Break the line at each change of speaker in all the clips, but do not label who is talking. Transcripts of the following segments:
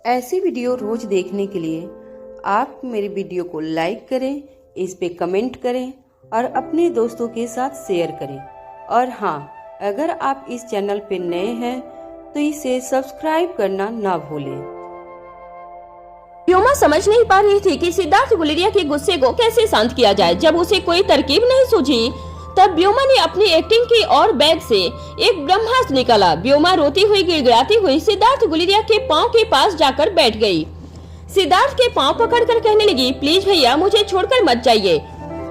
ऐसी वीडियो रोज देखने के लिए आप मेरे वीडियो को लाइक करें, इस पे कमेंट करें और अपने दोस्तों के साथ शेयर करें। और हाँ, अगर आप इस चैनल पे नए हैं तो इसे सब्सक्राइब करना ना भूलें।
व्योमा समझ नहीं पा रही थी कि सिद्धार्थ गुलेरिया के गुस्से को कैसे शांत किया जाए। जब उसे कोई तरकीब नहीं सूझी तब व्योमा ने अपनी एक्टिंग की और बैग से एक ब्रह्मास्त्र निकाला। व्योमा रोती हुई गिड़गिड़ाती हुई सिद्धार्थ गुलेरिया के पांव के पास जाकर बैठ गई। सिद्धार्थ के पांव पकड़कर कहने लगी, प्लीज भैया मुझे छोड़कर मत जाइए।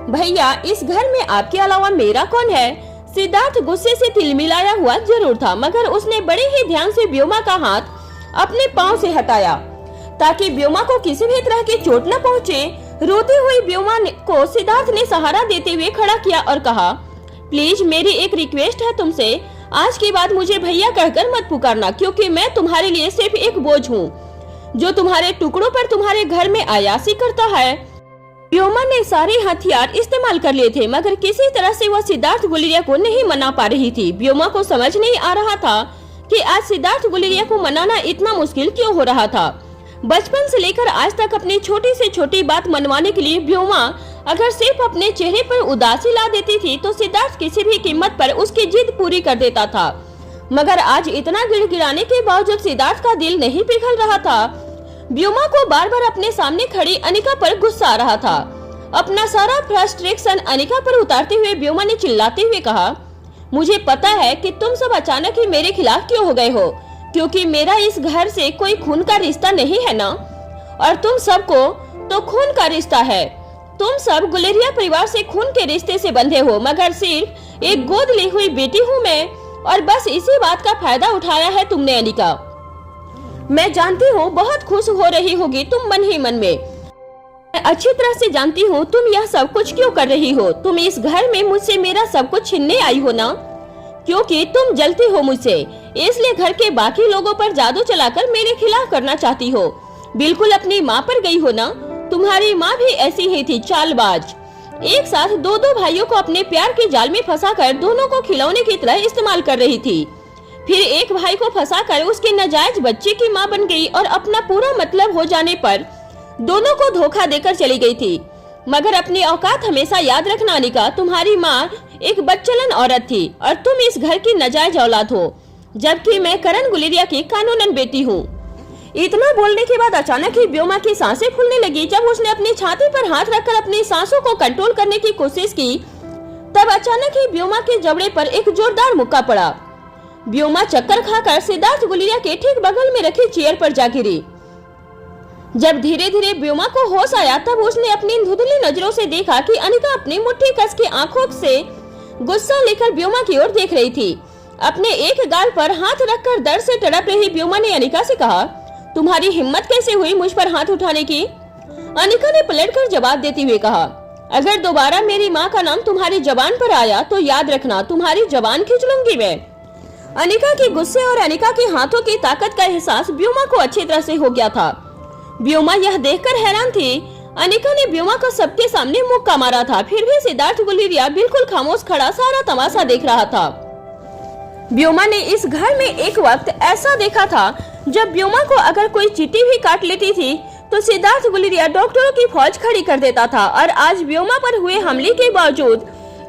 भैया, इस घर में आपके अलावा मेरा कौन है? सिद्धार्थ गुस्से से तिलमिलाया हुआ जरूर था, मगर उसने बड़े ही ध्यान से व्योमा का हाथ अपने पांव से हटाया ताकि व्योमा को किसी भी तरह की चोट न पहुंचे। रोती हुई व्योमा को सिद्धार्थ ने सहारा देते हुए खड़ा किया और कहा, प्लीज मेरी एक रिक्वेस्ट है तुमसे, आज के बाद मुझे भैया कहकर मत पुकारना, क्योंकि मैं तुम्हारे लिए सिर्फ एक बोझ हूँ जो तुम्हारे टुकड़ों पर तुम्हारे घर में अयासी करता है। व्योमा ने सारे हथियार इस्तेमाल कर लिए थे, मगर किसी तरह से वह सिद्धार्थ गुलेरिया को नहीं मना पा रही थी। व्योमा को समझ नहीं आ रहा था कि आज सिद्धार्थ गुलेरिया को मनाना इतना मुश्किल क्यों हो रहा था। बचपन से लेकर आज तक अपनी छोटी से छोटी बात मनवाने के लिए व्योमा अगर सिर्फ अपने चेहरे पर उदासी ला देती थी तो सिद्धार्थ किसी भी कीमत पर उसकी जिद पूरी कर देता था। मगर आज इतना गिड़गिड़ाने के बावजूद सिद्धार्थ का दिल नहीं पिघल रहा था। व्योमा को बार बार अपने सामने खड़ी अनिका पर गुस्सा आ रहा था। अपना सारा फ्रस्ट्रेशन अनिका पर उतारते हुए व्योमा ने चिल्लाते हुए कहा, मुझे पता है कि तुम सब अचानक ही मेरे खिलाफ क्यों हो गए हो, क्योंकि मेरा इस घर से कोई खून का रिश्ता नहीं है ना, और तुम सबको तो खून का रिश्ता है। तुम सब गुलेरिया परिवार से खून के रिश्ते से बंधे हो, मगर सिर्फ एक गोद ली हुई बेटी हूँ मैं, और बस इसी बात का फायदा उठाया है तुमने अनिका। मैं जानती हूँ बहुत खुश हो रही होगी तुम मन ही मन में। मैं अच्छी तरह से जानती हूँ तुम यह सब कुछ क्यों कर रही हो। तुम इस घर में मुझसे मेरा सब कुछ छीनने आई हो ना, क्योंकि तुम जलती हो मुझसे, इसलिए घर के बाकी लोगों पर जादू चलाकर मेरे खिलाफ करना चाहती हो। बिल्कुल अपनी माँ पर गई हो ना। तुम्हारी माँ भी ऐसी ही थी, चालबाज। एक साथ दो भाइयों को अपने प्यार के जाल में फंसाकर दोनों को खिलौने की तरह इस्तेमाल कर रही थी। फिर एक भाई को फंसाकर उसके नाजायज बच्चे की माँ बन गई और अपना पूरा मतलब हो जाने पर दोनों को धोखा देकर चली गई थी। मगर अपनी औकात हमेशा याद रखना अनिका, तुम्हारी माँ एक बच्चलन औरत थी और तुम इस घर की नाजायज औलाद हो, जबकि मैं करण गुलेरिया की कानूनन बेटी हूँ। इतना बोलने के बाद अचानक ही व्योमा की सांसें फूलने लगी। जब उसने अपनी छाती पर हाथ रखकर अपनी सांसों को कंट्रोल करने की कोशिश की तब अचानक ही व्योमा के जबड़े पर एक जोरदार मुक्का पड़ा। व्योमा चक्कर खाकर सिद्धार्थ गुलेरिया के ठीक बगल में रखी चेयर पर जा गिरी। जब धीरे धीरे व्योमा को होश आया तब उसने अपनी धुंधली नजरों से देखा कि अनिका अपनी मुट्ठी कस के आंखों से गुस्सा लेकर व्योमा की ओर देख रही थी। अपने एक गाल पर हाथ रखकर दर्द से तड़प रही व्योमा ने अनिका से कहा, तुम्हारी हिम्मत कैसे हुई मुझ पर हाथ उठाने की? अनिका ने पलटकर जवाब देते हुए कहा, अगर दोबारा मेरी माँ का नाम तुम्हारी जबान पर आया तो याद रखना तुम्हारी जबान खींच लूंगी मैं। अनिका के गुस्से और अनिका के हाथों की ताकत का एहसास व्योमा को अच्छी तरह से हो गया था। व्योमा यह देखकर हैरान थी। अनिका ने व्योमा को सबके सामने मुक्का मारा था, फिर भी सिद्धार्थ गुलेरिया बिल्कुल खामोश खड़ा सारा तमाशा देख रहा था। व्योमा ने इस घर में एक वक्त ऐसा देखा था जब व्योमा को अगर कोई चींटी भी काट लेती थी तो सिद्धार्थ गुलेरिया डॉक्टरों की फौज खड़ी कर देता था, और आज व्योमा पर हुए हमले के बावजूद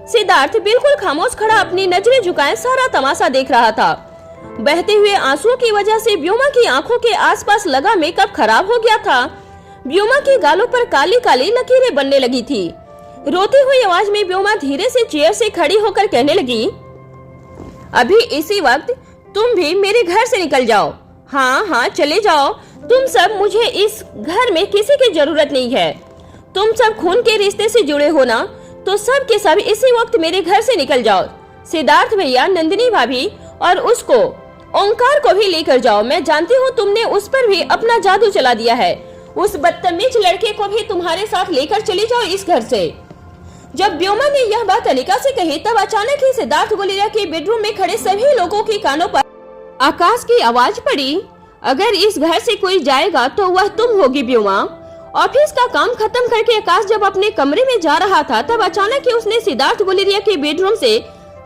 सिद्धार्थ बिल्कुल खामोश खड़ा अपनी नजरें झुकाए सारा तमाशा देख रहा था। बहते हुए आंसुओं की वजह से व्योमा की आंखों के आसपास लगा मेकअप खराब हो गया था। व्योमा के गालों पर काली काली लकीरें बनने लगी थी। रोती हुई आवाज में व्योमा धीरे से चेयर से खड़ी होकर कहने लगी, अभी इसी वक्त तुम भी मेरे घर से निकल जाओ। हाँ चले जाओ। तुम सब, मुझे इस घर में किसी की जरूरत नहीं है। तुम सब खून के रिश्ते से जुड़े हो ना, तो सब के सब इसी वक्त मेरे घर से निकल जाओ। सिद्धार्थ भैया, नंदिनी भाभी और उसको ओंकार को भी लेकर जाओ। मैं जानती हूँ तुमने उस पर भी अपना जादू चला दिया है। उस बदतमीज लड़के को भी तुम्हारे साथ लेकर चले जाओ इस घर से। जब व्योमा ने यह बात अनिका से कही तब अचानक ही सिद्धार्थ गुलेरिया के बेडरूम में खड़े सभी लोगों के कानों पर आकाश की आवाज पड़ी, अगर इस घर से कोई जाएगा तो वह तुम होगी व्योमा। ऑफिस का काम खत्म करके आकाश जब अपने कमरे में जा रहा था तब अचानक ही उसने सिद्धार्थ गुलेरिया के बेडरूम से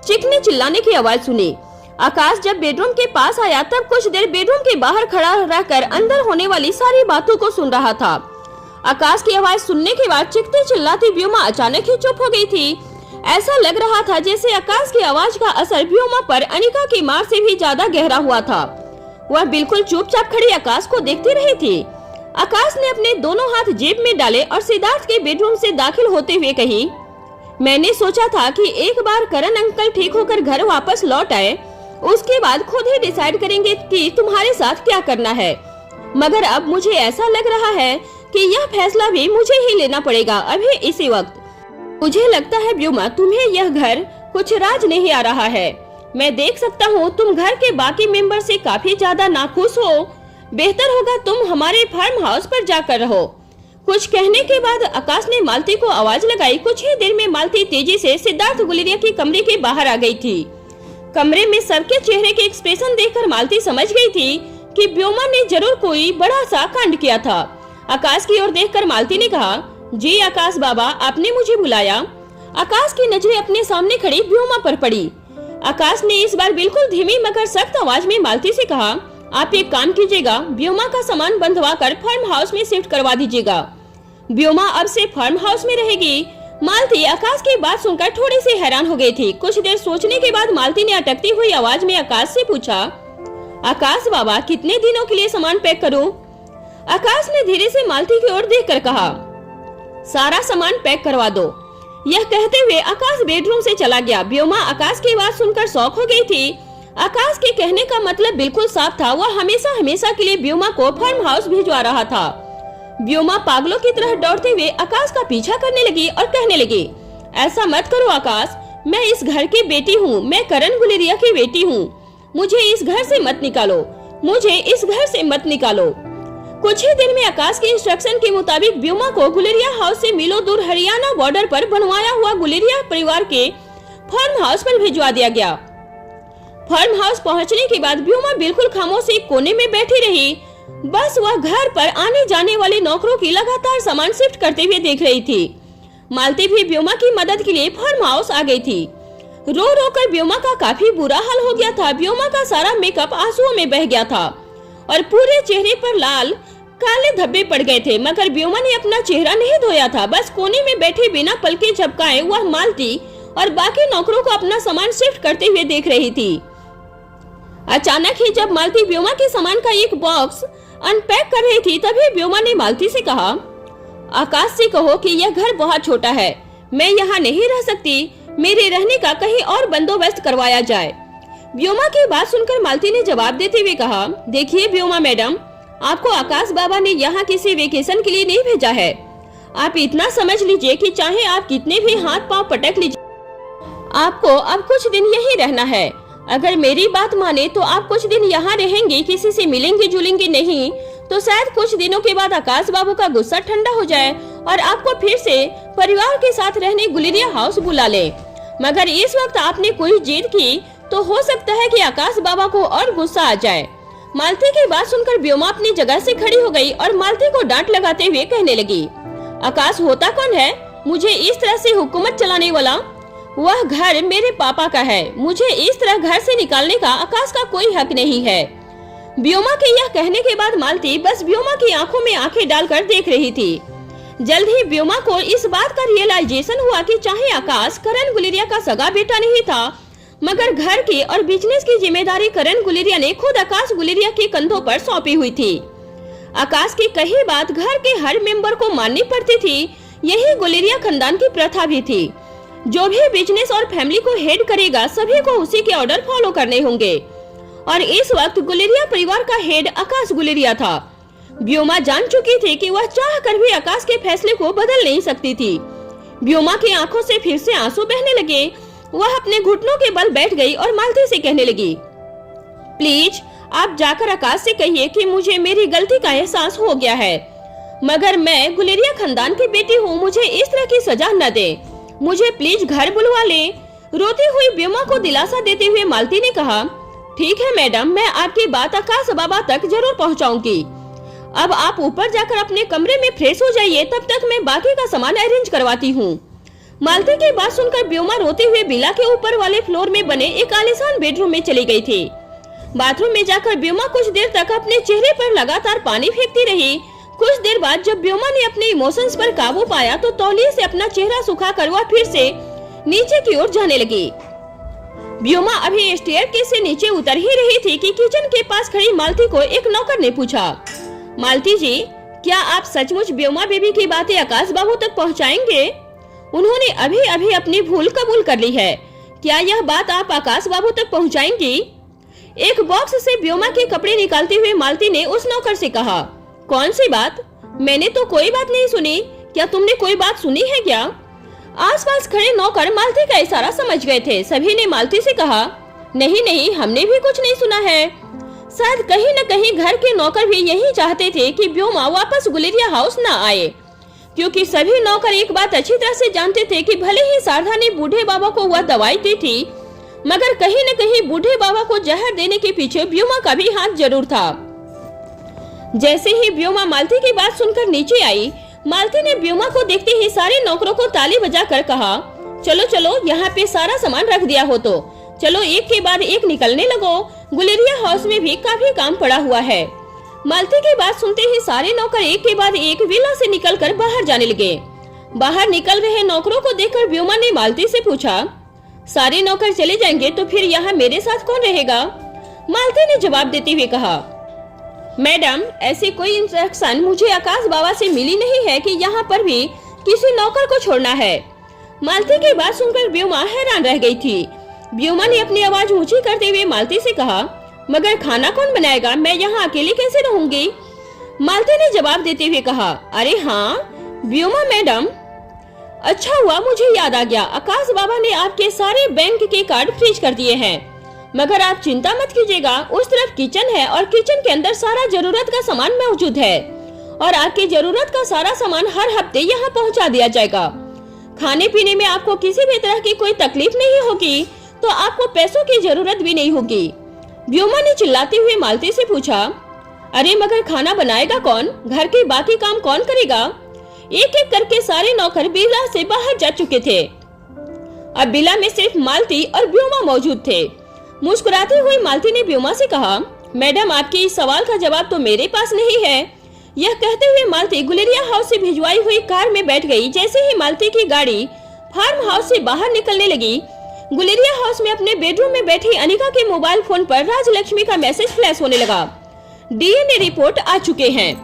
चीखने चिल्लाने की आवाज सुनी। आकाश जब बेडरूम के पास आया तब कुछ देर बेडरूम के बाहर खड़ा रहकर अंदर होने वाली सारी बातों को सुन रहा था। आकाश की आवाज सुनने के बाद चीखती चिल्लाती व्योमा अचानक ही चुप हो गई थी। ऐसा लग रहा था जैसे आकाश की आवाज का असर व्योमा पर अनिका की मार से भी ज्यादा गहरा हुआ था। वह बिल्कुल चुपचाप खड़ी आकाश को देखती रही थी। आकाश ने अपने दोनों हाथ जेब में डाले और सिद्धार्थ के बेडरूम से दाखिल होते हुए कही, मैंने सोचा था कि एक बार करण अंकल ठीक होकर घर वापस लौट आए, उसके बाद खुद ही डिसाइड करेंगे कि तुम्हारे साथ क्या करना है, मगर अब मुझे ऐसा लग रहा है कि यह फैसला भी मुझे ही लेना पड़ेगा अभी इसी वक्त। मुझे लगता है व्योमा तुम्हें यह घर कुछ राज नहीं आ रहा है। मैं देख सकता हूँ तुम घर के बाकी मेंबर से काफी ज्यादा नाखुश हो। बेहतर होगा तुम हमारे फार्म हाउस पर जाकर रहो। कुछ कहने के बाद आकाश ने मालती को आवाज लगाई। कुछ ही देर में मालती तेजी से सिद्धार्थ गुलेरिया के कमरे के बाहर आ गई थी। कमरे में सबके चेहरे के एक्सप्रेशन देखकर मालती समझ गई थी कि व्योमा ने जरूर कोई बड़ा सा कांड किया था। आकाश की ओर देखकर मालती ने कहा, जी आकाश बाबा, आपने मुझे बुलाया। आकाश की नजरें अपने सामने खड़ी व्योमा पर पड़ी। आकाश ने इस बार बिल्कुल धीमी मगर सख्त आवाज में मालती से कहा, आप एक काम कीजिएगा, व्योमा का सामान बंधवा कर फार्म हाउस में शिफ्ट करवा दीजिएगा। व्योमा अब से फार्म हाउस में रहेगी। मालती आकाश की बात सुनकर थोड़ी सी हैरान हो गई थी। कुछ देर सोचने के बाद मालती ने अटकती हुई आवाज में आकाश से पूछा, आकाश बाबा, कितने दिनों के लिए सामान पैक करूं? आकाश ने धीरे से मालती की ओर देखकर कहा, सारा सामान पैक करवा दो। यह कहते हुए आकाश बेडरूम से चला गया। व्योमा आकाश की बात सुनकर शॉक हो गई थी। आकाश के कहने का मतलब बिल्कुल साफ था, वह हमेशा हमेशा के लिए व्योमा को फार्म हाउस भिजवा रहा था। व्योमा पागलों की तरह दौड़ते हुए आकाश का पीछा करने लगी और कहने लगी, ऐसा मत करो आकाश, मैं इस घर की बेटी हूँ, मैं करण गुलेरिया की बेटी हूँ। मुझे इस घर से मत निकालो, मुझे इस घर से मत निकालो। कुछ ही दिन में आकाश के इंस्ट्रक्शन के मुताबिक व्योमा को गुलेरिया हाउस से मीलों दूर हरियाणा बॉर्डर पर बनवाया हुआ गुलेरिया परिवार के फार्म हाउस पर भिजवा दिया गया। फार्म हाउस पहुंचने के बाद व्योमा बिल्कुल खामोश एक कोने में बैठी रही। बस वह घर पर आने जाने वाले नौकरों की लगातार सामान शिफ्ट करते हुए देख रही थी। मालती भी व्योमा की मदद के लिए फार्म हाउस आ गई थी। रो रो कर व्योमा का काफी बुरा हाल हो गया था। व्योमा का सारा मेकअप आंसुओं में बह गया था और पूरे चेहरे पर लाल काले धब्बे पड़ गए थे, मगर व्योमा ने अपना चेहरा नहीं धोया था। बस कोने में बैठे बिना पलके झपकाए वह मालती और बाकी नौकरों को अपना सामान शिफ्ट करते हुए देख रही थी। अचानक ही जब मालती व्योमा के सामान का एक बॉक्स अनपैक कर रही थी, तभी व्योमा ने मालती से कहा, आकाश से कहो कि यह घर बहुत छोटा है, मैं यहाँ नहीं रह सकती, मेरे रहने का कहीं और बंदोबस्त करवाया जाए। व्योमा की बात सुनकर मालती ने जवाब देते हुए कहा, देखिए व्योमा मैडम, आपको आकाश बाबा ने यहाँ किसी वेकेशन के लिए नहीं भेजा है। आप इतना समझ लीजिए कि चाहे आप कितने भी हाथ पांव पटक लीजिए, आपको अब कुछ दिन यहीं रहना है। अगर मेरी बात माने तो आप कुछ दिन यहाँ रहेंगे, किसी से मिलेंगे जुलेंगे नहीं, तो शायद कुछ दिनों के बाद आकाश बाबू का गुस्सा ठंडा हो जाए और आपको फिर से परिवार के साथ रहने गुलेरिया हाउस बुला ले। मगर इस वक्त आपने कोई जिद की तो हो सकता है कि आकाश बाबा को और गुस्सा आ जाए। मालती की बात सुनकर व्योमा अपनी जगह से खड़ी हो गई और मालती को डांट लगाते हुए कहने लगी, आकाश होता कौन है मुझे इस तरह से हुकूमत चलाने वाला? वह घर मेरे पापा का है, मुझे इस तरह घर से निकालने का आकाश का कोई हक नहीं है। व्योमा के यह कहने के बाद मालती बस व्योमा की आंखों में आंखें डालकर देख रही थी। जल्द ही व्योमा को इस बात का रियलाइजेशन हुआ कि चाहे आकाश करण गुलेरिया का सगा बेटा नहीं था, मगर घर की और बिजनेस की जिम्मेदारी करण गुलेरिया ने खुद आकाश गुलेरिया के कंधों पर सौंपी हुई थी। आकाश की कही बात घर के हर मेंबर को माननी पड़ती थी। यही गुलेरिया खानदान की प्रथा भी थी। जो भी बिजनेस और फैमिली को हेड करेगा, सभी को उसी के ऑर्डर फॉलो करने होंगे। और इस वक्त गुलेरिया परिवार का हेड आकाश गुलेरिया था। व्योमा जान चुकी थी कि वह चाह कर भी आकाश के फैसले को बदल नहीं सकती थी। व्योमा की आंखों से फिर से आंसू बहने लगे। वह अपने घुटनों के बल बैठ गई और मालती से कहने लगी, प्लीज आप जाकर आकाश से कहिए कि मुझे मेरी गलती का एहसास हो गया है, मगर मैं गुलेरिया खानदान की बेटी हूँ, मुझे इस तरह की सजा न दे, मुझे प्लीज घर बुलवा ले। रोती हुई व्योमा को दिलासा देते हुए मालती ने कहा, ठीक है मैडम, मैं आपकी बात आकाश बाबा तक जरूर पहुँचाऊंगी। अब आप ऊपर जाकर अपने कमरे में फ्रेश हो जाइए, तब तक मैं बाकी का सामान अरेंज करवाती हूँ। मालती की बात सुनकर व्योमा रोते हुए विला के ऊपर वाले फ्लोर में बने एक आलीशान बेडरूम में चली गई थी। बाथरूम में जाकर व्योमा कुछ देर तक अपने चेहरे पर लगातार पानी फेंकती रही। कुछ देर बाद जब व्योमा ने अपने इमोशंस पर काबू पाया तो तौलिए से अपना चेहरा सुखाकर वह फिर से नीचे की ओर जाने लगी। व्योमा अभी स्टेयरकेस से नीचे उतर ही रही थी कि किचन के पास खड़ी मालती को एक नौकर ने पूछा, मालती जी, क्या आप सचमुच व्योमा बेबी की बातें आकाश बाबू तक पहुंचाएंगे? उन्होंने अभी अभी अपनी भूल कबूल कर ली है। क्या यह बात आप आकाश बाबू तक पहुंचाएंगी? एक बॉक्स से व्योमा के कपड़े निकालते हुए मालती ने उस नौकर से कहा, कौन सी बात? मैंने तो कोई बात नहीं सुनी। क्या तुमने कोई बात सुनी है क्या? आसपास खड़े नौकर मालती का इशारा समझ गए थे। सभी ने मालती से कहा, नहीं नहीं, हमने भी कुछ नहीं सुना है। शायद कहीं न कहीं घर के नौकर भी यही चाहते थे कि व्योमा वापस गुलेरिया हाउस न आए, क्योंकि सभी नौकर एक बात अच्छी तरह से जानते थे कि भले ही शारदा ने बूढ़े बाबा को वह दवाई दी थी, मगर कहीं न कहीं बूढ़े बाबा को जहर देने के पीछे व्योमा का भी हाथ जरूर था। जैसे ही व्योमा मालती की बात सुनकर नीचे आई, मालती ने व्योमा को देखते ही सारे नौकरों को ताली बजाकर कहा, चलो चलो, यहाँ पे सारा सामान रख दिया हो तो चलो एक के बाद एक निकलने लगो। गुलेरिया हाउस में भी काफी काम पड़ा हुआ है। मालती की बात सुनते ही सारे नौकर एक के बाद एक विला से निकलकर बाहर जाने लगे। बाहर निकल रहे नौकरों को देखकर व्योमा ने मालती से पूछा, सारे नौकर चले जाएंगे तो फिर यहाँ मेरे साथ कौन रहेगा? मालती ने जवाब देते हुए कहा, मैडम, ऐसी कोई इंस्ट्रक्शन मुझे आकाश बाबा से मिली नहीं है कि यहाँ पर भी किसी नौकर को छोड़ना है। मालती की बात सुनकर व्योमा हैरान रह गई थी। व्योमा ने अपनी आवाज ऊंची करते हुए मालती से कहा, मगर खाना कौन बनाएगा? मैं यहाँ अकेली कैसे रहूंगी? मालती ने जवाब देते हुए कहा, अरे हाँ व्योमा मैडम, अच्छा हुआ मुझे याद आ गया, आकाश बाबा ने आपके सारे बैंक के कार्ड फ्रीज कर दिए हैं। मगर आप चिंता मत कीजिएगा, उस तरफ किचन है और किचन के अंदर सारा जरूरत का सामान मौजूद है और आपकी जरूरत का सारा सामान हर हफ्ते यहाँ पहुँचा दिया जाएगा। खाने पीने में आपको किसी भी तरह की कोई तकलीफ नहीं होगी, तो आपको पैसों की जरूरत भी नहीं होगी। व्योमा ने चिल्लाते हुए मालती से पूछा, अरे मगर खाना बनाएगा कौन? घर के बाकी काम कौन करेगा? एक एक करके सारे नौकर बिला से बाहर जा चुके थे। अब बिला में सिर्फ मालती और व्योमा मौजूद थे। मुस्कुराती हुई मालती ने व्योमा से कहा, मैडम, आपके इस सवाल का जवाब तो मेरे पास नहीं है। यह कहते हुए मालती गुलेरिया हाउस से भिजवाई हुई कार में बैठ गई। जैसे ही मालती की गाड़ी फार्म हाउस से बाहर निकलने लगी, गुलेरिया हाउस में अपने बेडरूम में बैठी अनिका के मोबाइल फोन पर राजलक्ष्मी का मैसेज फ्लैश होने लगा। डीएनए रिपोर्ट आ चुके हैं।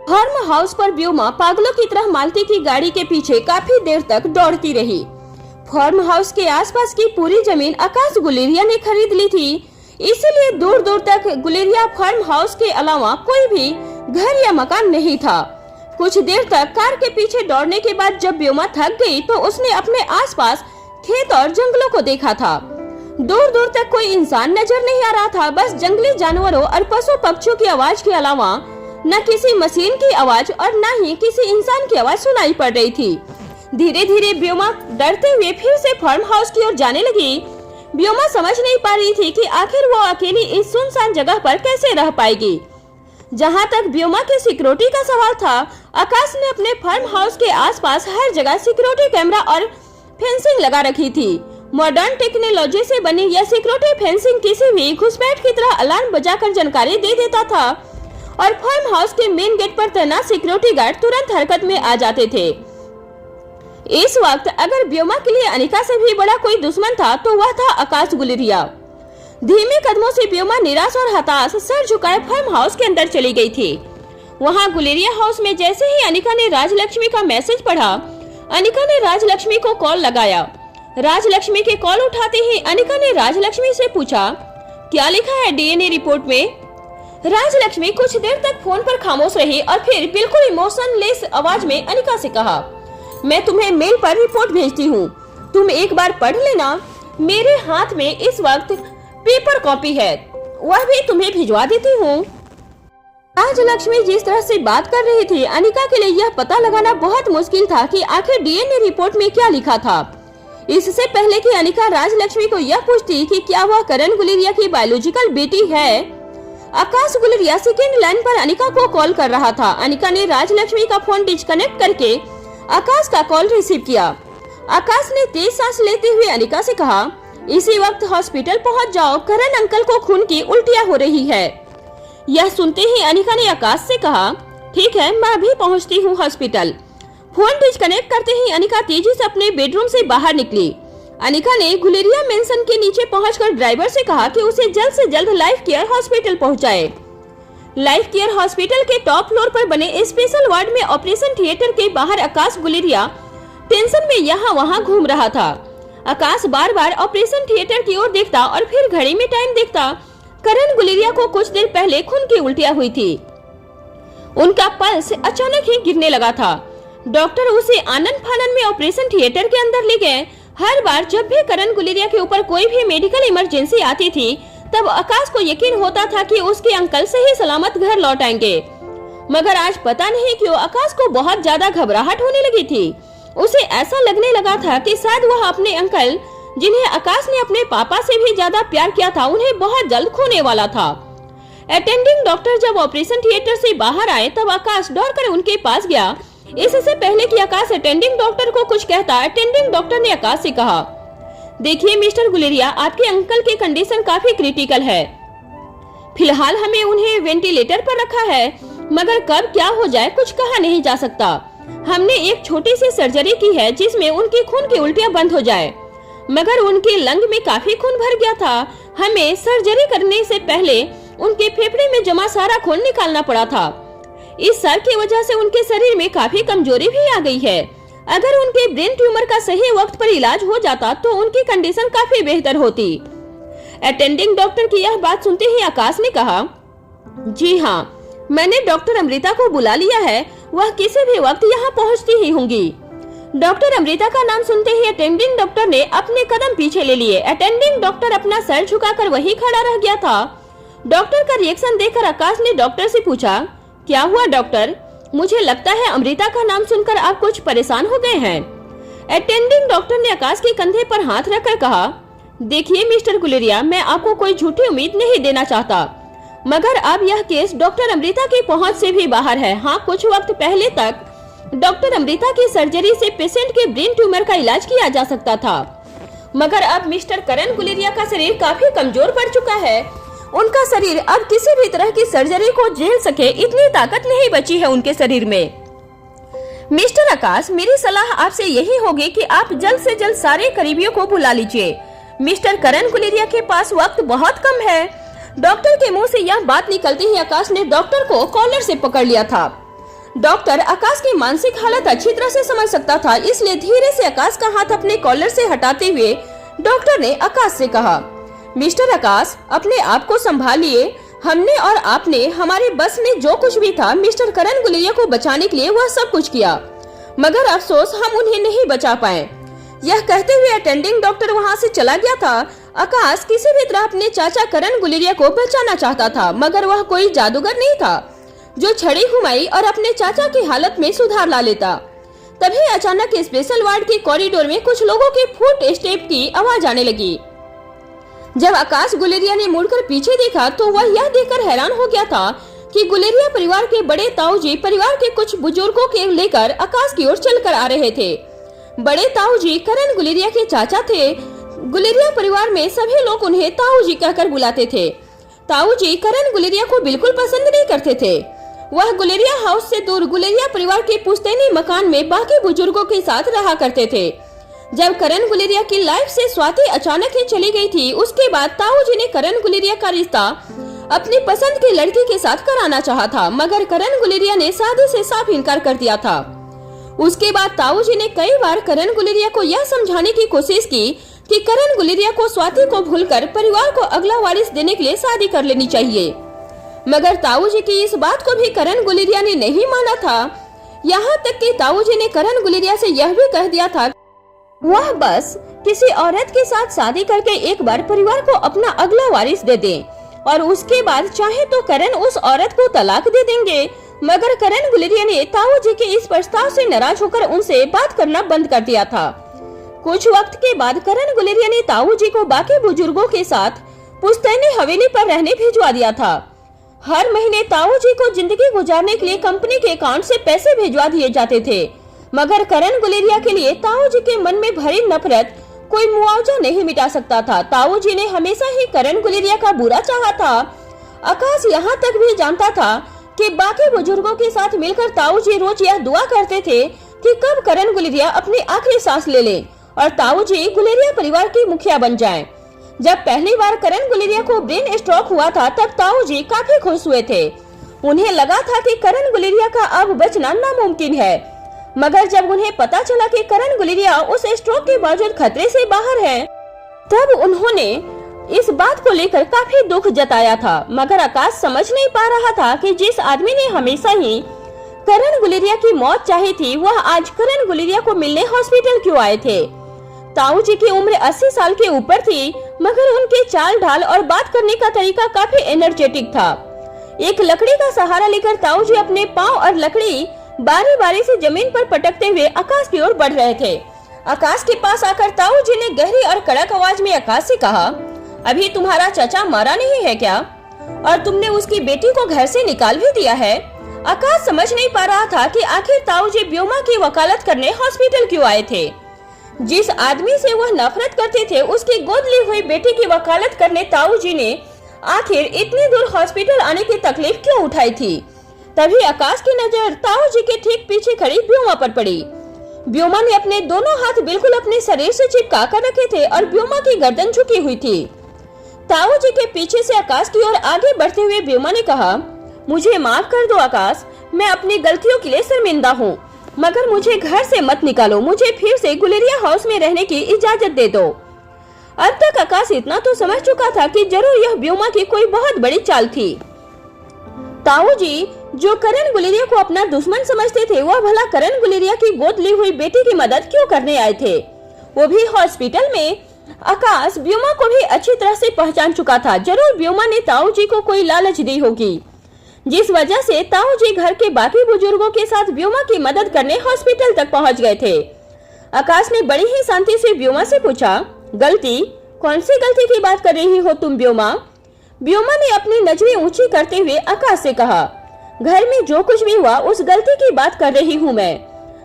फार्म हाउस पर व्योमा पागलों की तरह मालती की गाड़ी के पीछे काफी देर तक दौड़ती रही। फार्म हाउस के आसपास की पूरी जमीन आकाश गुलेरिया ने खरीद ली थी, इसीलिए दूर दूर तक गुलेरिया फार्म हाउस के अलावा कोई भी घर या मकान नहीं था। कुछ देर तक कार के पीछे दौड़ने के बाद जब व्योमा थक गई तो उसने अपने आसपास खेत और जंगलों को देखा था। दूर दूर तक कोई इंसान नजर नहीं आ रहा था, बस जंगली जानवरों और पशु पक्षियों की आवाज के अलावा न किसी मशीन की आवाज और न ही किसी इंसान की आवाज सुनाई पड़ रही थी। धीरे धीरे व्योमा डरते हुए फिर से फार्म हाउस की ओर जाने लगी। व्योमा समझ नहीं पा रही थी कि आखिर वो अकेली इस सुनसान जगह पर कैसे रह पाएगी। जहाँ तक व्योमा के सिक्योरिटी का सवाल था, आकाश ने अपने फार्म हाउस के आसपास हर जगह सिक्योरिटी कैमरा और फेंसिंग लगा रखी थी। मॉडर्न टेक्नोलॉजी से बनी यह सिक्योरिटी फेंसिंग किसी भी घुसपैठ की तरह अलार्म बजाकर जानकारी दे देता था और फार्म हाउस के मेन गेट पर तैनात सिक्योरिटी गार्ड तुरंत हरकत में आ जाते थे। इस वक्त अगर व्योमा के लिए अनिका से भी बड़ा कोई दुश्मन था तो वह था आकाश गुलेरिया। धीमे कदमों से व्योमा निराश और हताश सर झुकाए फार्म हाउस के अंदर चली गई थी। वहां गुलेरिया हाउस में जैसे ही अनिका ने राजलक्ष्मी का मैसेज पढ़ा, अनिका ने राजलक्ष्मी को कॉल लगाया। राजलक्ष्मी के कॉल उठाते ही अनिका ने राजलक्ष्मी से पूछा, क्या लिखा है डीएनए रिपोर्ट में? राजलक्ष्मी कुछ देर तक फोन पर खामोश रही और फिर बिल्कुल इमोशनलेस आवाज में अनिका से कहा, मैं तुम्हें मेल पर रिपोर्ट भेजती हूँ, तुम एक बार पढ़ लेना। मेरे हाथ में इस वक्त पेपर कॉपी है, वह भी तुम्हें भिजवा देती हूँ। राजलक्ष्मी जिस तरह से बात कर रही थी, अनिका के लिए यह पता लगाना बहुत मुश्किल था कि आखिर डीएनए रिपोर्ट में क्या लिखा था। इससे पहले कि अनिका राजलक्ष्मी को यह पूछती कि क्या वह करण गुलेरिया की बायोलॉजिकल बेटी है, आकाश गुलेरिया सेकेंड लाइन पर अनिका को कॉल कर रहा था। अनिका ने राजलक्ष्मी का फोन डिस्कनेक्ट करके आकाश का कॉल रिसीव किया। आकाश ने तेज सांस लेते हुए अनिका से कहा, इसी वक्त हॉस्पिटल पहुंच जाओ, करण अंकल को खून की उल्टियां हो रही है। यह सुनते ही अनिका ने आकाश से कहा, ठीक है, मैं अभी पहुंचती हूं हॉस्पिटल। फोन डिस्कनेक्ट करते ही अनिका तेजी से अपने बेडरूम से बाहर निकली। अनिका ने गुलेरिया मेंशन के नीचे पहुंचकर ड्राइवर से कहा कि उसे जल्द से जल्द लाइफ केयर हॉस्पिटल पहुंचाए। लाइफ केयर हॉस्पिटल के टॉप फ्लोर पर बने स्पेशल वार्ड में ऑपरेशन थिएटर के बाहर आकाश गुलेरिया टेंशन में यहाँ वहाँ घूम रहा था। आकाश बार बार ऑपरेशन थिएटर की ओर देखता और फिर घड़ी में टाइम देखता। करण गुलेरिया को कुछ देर पहले खून की उल्टियां हुई थी। उनका पल्स अचानक ही गिरने लगा था। डॉक्टर उसे आनन फानन में ऑपरेशन थिएटर के अंदर ले गए। हर बार जब भी करण गुलेरिया के ऊपर कोई भी मेडिकल इमरजेंसी आती थी, तब आकाश को यकीन होता था कि उसके अंकल सही सलामत घर लौट आएंगे। मगर आज पता नहीं क्यों आकाश को बहुत ज्यादा घबराहट होने लगी थी। उसे ऐसा लगने लगा था कि शायद वह अपने अंकल, जिन्हें आकाश ने अपने पापा से भी ज्यादा प्यार किया था, उन्हें बहुत जल्द खोने वाला था। अटेंडिंग डॉक्टर जब ऑपरेशन थिएटर से बाहर आए तब आकाश दौड़कर उनके पास गया। इससे पहले कि आकाश अटेंडिंग डॉक्टर को कुछ कहता, अटेंडिंग डॉक्टर ने आकाश से कहा, देखिए मिस्टर गुलेरिया, आपके अंकल की कंडीशन काफी क्रिटिकल है। फिलहाल हमें उन्हें वेंटिलेटर पर रखा है, मगर कब क्या हो जाए कुछ कहा नहीं जा सकता। हमने एक छोटी सी सर्जरी की है जिसमें उनकी खून की उल्टियां बंद हो जाए, मगर उनके लंग में काफी खून भर गया था। हमें सर्जरी करने से पहले उनके फेफड़े में जमा सारा खून निकालना पड़ा था। इस सब की वजह से उनके शरीर में काफी कमजोरी भी आ गई है। अगर उनके ब्रेन ट्यूमर का सही वक्त पर इलाज हो जाता तो उनकी कंडीशन काफी बेहतर होती। अटेंडिंग डॉक्टर की यह बात सुनते ही आकाश ने कहा, जी हाँ, मैंने डॉक्टर अमृता को बुला लिया है, वह किसी भी वक्त यहाँ पहुँचती ही होंगी। डॉक्टर अमृता का नाम सुनते ही अटेंडिंग डॉक्टर ने अपने कदम पीछे ले लिए। अटेंडिंग डॉक्टर अपना सर झुकाकर वहीं खड़ा रह गया था। डॉक्टर का रिएक्शन देखकर आकाश ने डॉक्टर से पूछा, क्या हुआ डॉक्टर? मुझे लगता है अमृता का नाम सुनकर आप कुछ परेशान हो गए हैं। अटेंडिंग डॉक्टर ने आकाश के कंधे पर हाथ रखकर कहा, देखिए मिस्टर गुलेरिया, मैं आपको कोई झूठी उम्मीद नहीं देना चाहता, मगर अब यह केस डॉक्टर अमृता की पहुंच से भी बाहर है। हाँ, कुछ वक्त पहले तक डॉक्टर अमृता की सर्जरी से पेशेंट के ब्रेन ट्यूमर का इलाज किया जा सकता था, मगर अब मिस्टर करण गुलेरिया का शरीर काफी कमजोर पड़ चुका है। उनका शरीर अब किसी भी तरह की सर्जरी को झेल सके इतनी ताकत नहीं बची है उनके शरीर में। मिस्टर आकाश, मेरी सलाह आपसे यही होगी कि आप जल्द से जल्द सारे करीबियों को बुला लीजिए। मिस्टर करण गुलेरिया के पास वक्त बहुत कम है। डॉक्टर के मुंह से यह बात निकलते ही आकाश ने डॉक्टर को कॉलर से पकड़ लिया था। डॉक्टर आकाश की मानसिक हालत अच्छी तरह से समझ सकता था, इसलिए धीरे से आकाश का हाथ अपने कॉलर से हटाते हुए डॉक्टर ने आकाश से कहा, मिस्टर आकाश, अपने आप को संभालिए। हमने और आपने हमारे बस में जो कुछ भी था मिस्टर करण गुलेरिया को बचाने के लिए वह सब कुछ किया, मगर अफसोस हम उन्हें नहीं बचा पाए। यह कहते हुए अटेंडिंग डॉक्टर वहां से चला गया था। आकाश किसी भी तरह अपने चाचा करण गुलेरिया को बचाना चाहता था, मगर वह कोई जादूगर नहीं था जो छड़ी घुमाई और अपने चाचा की हालत में सुधार ला लेता। तभी अचानक स्पेशल वार्ड के कॉरिडोर में कुछ लोगों के फुट स्टेप की आवाज आने लगी। जब आकाश गुलेरिया ने मुड़कर पीछे देखा तो वह यह देखकर हैरान हो गया था कि गुलेरिया परिवार के बड़े ताऊजी परिवार के कुछ बुजुर्गों के लेकर आकाश की ओर चलकर आ रहे थे। बड़े ताऊजी करण गुलेरिया के चाचा थे। गुलेरिया परिवार में सभी लोग उन्हें ताऊजी कहकर बुलाते थे। ताऊजी करण गुलेरिया को बिल्कुल पसंद नहीं करते थे। वह गुलेरिया हाउस से दूर गुलेरिया परिवार के पुश्तैनी मकान में बाकी बुजुर्गों के साथ रहा करते थे। जब करण गुलेरिया की लाइफ से स्वाति अचानक ही चली गई थी, उसके बाद ताऊजी ने करण गुलेरिया का रिश्ता अपनी पसंद की लड़की के साथ कराना चाहा था, मगर करण गुलेरिया ने शादी से साफ इनकार कर दिया था। उसके बाद ताऊजी ने कई बार करण गुलेरिया को यह समझाने की कोशिश की कि करण गुलेरिया को स्वाति को भूलकर परिवार को अगला वारिस देने के लिए शादी कर लेनी चाहिए, मगर ताऊजी की इस बात को भी करण गुलेरिया ने नहीं माना था। यहाँ तक कि ताऊजी ने करण गुलेरिया से यह भी कह दिया था वह बस किसी औरत के साथ शादी करके एक बार परिवार को अपना अगला वारिस दे दे और उसके बाद चाहे तो करण उस औरत को तलाक दे देंगे। मगर करण गुलेरिया ने ताऊजी के इस प्रस्ताव से नाराज होकर उनसे बात करना बंद कर दिया था। कुछ वक्त के बाद करण गुलेरिया ने ताऊजी को बाकी बुजुर्गों के साथ पुश्तैनी हवेली पर रहने भिजवा दिया था। हर महीने ताऊजी को जिंदगी गुजारने के लिए कंपनी के अकाउंट से पैसे भिजवा दिए जाते थे, मगर करण गुलेरिया के लिए ताऊ जी के मन में भरी नफरत कोई मुआवजा नहीं मिटा सकता था। ताऊ जी ने हमेशा ही करण गुलेरिया का बुरा चाहा था। आकाश यहाँ तक भी जानता था कि बाकी बुजुर्गों के साथ मिलकर ताऊ जी रोज यह दुआ करते थे कि कब करण गुलेरिया अपनी आखिरी सांस ले ले और ताऊ जी गुलेरिया परिवार की मुखिया बन जाएं। जब पहली बार करण गुलेरिया को ब्रेन स्ट्रोक हुआ था तब ताऊ जी काफी खुश हुए थे। उन्हें लगा था कि करण गुलेरिया का अब बचना नामुमकिन है, मगर जब उन्हें पता चला कि करण गुलेरिया उस स्ट्रोक के बावजूद खतरे से बाहर है, तब उन्होंने इस बात को लेकर काफी दुख जताया था। मगर आकाश समझ नहीं पा रहा था कि जिस आदमी ने हमेशा ही करण गुलेरिया की मौत चाही थी, वह आज करण गुलेरिया को मिलने हॉस्पिटल क्यों आए थे। ताऊ जी की उम्र 80 साल के ऊपर थी, मगर उनके चाल ढाल और बात करने का तरीका काफी एनर्जेटिक था। एक लकड़ी का सहारा लेकर ताऊ जी अपने पाँव और लकड़ी बारी बारी से जमीन पर पटकते हुए आकाश की ओर बढ़ रहे थे। आकाश के पास आकर ताऊ जी ने गहरी और कड़क आवाज में आकाश से कहा, अभी तुम्हारा चाचा मरा नहीं है क्या? और तुमने उसकी बेटी को घर से निकाल भी दिया है। आकाश समझ नहीं पा रहा था कि आखिर ताऊ जी ब्योमा की वकालत करने हॉस्पिटल क्यों आए थे। जिस आदमी से वह नफरत करते थे, उसकी गोद ली हुई बेटी की वकालत करने ताऊ जी ने आखिर इतनी दूर हॉस्पिटल आने की तकलीफ क्यों उठाई थी। तभी आकाश की नजर ताऊ जी के ठीक पीछे खड़ी ब्योमा पर पड़ी। ब्योमा ने अपने दोनों हाथ बिल्कुल अपने शरीर से चिपका कर रखे थे और ब्योमा की गर्दन झुकी हुई थी। ताऊ जी के पीछे से आकाश की ओर आगे बढ़ते हुए ब्योमा ने कहा, मुझे माफ कर दो आकाश, मैं अपनी गलतियों के लिए शर्मिंदा हूँ, मगर मुझे घर से मत निकालो, मुझे फिर से गुलेरिया हाउस में रहने की इजाजत दे दो। अब तक आकाश इतना तो समझ चुका था कि जरूर यह ब्योमा की कोई बहुत बड़ी चाल थी। ताऊ जी जो करण गुलेरिया को अपना दुश्मन समझते थे, वह भला करण गुलेरिया की गोद ली हुई बेटी की मदद क्यों करने आए थे, वो भी हॉस्पिटल में। आकाश ब्योमा को भी अच्छी तरह से पहचान चुका था। जरूर ब्योमा ने ताऊ जी को कोई लालच दी होगी, जिस वजह से ताऊ जी घर के बाकी बुजुर्गों के साथ ब्योमा की मदद करने हॉस्पिटल तक पहुंच गए थे। आकाश ने बड़ी ही शांति से ब्योमा से पूछा, गलती? कौन सी गलती की बात कर रही हो तुम ब्योमा? ब्योमा ने अपनी नजरें ऊंची करते हुए आकाश से कहा, घर में जो कुछ भी हुआ उस गलती की बात कर रही हूँ मैं,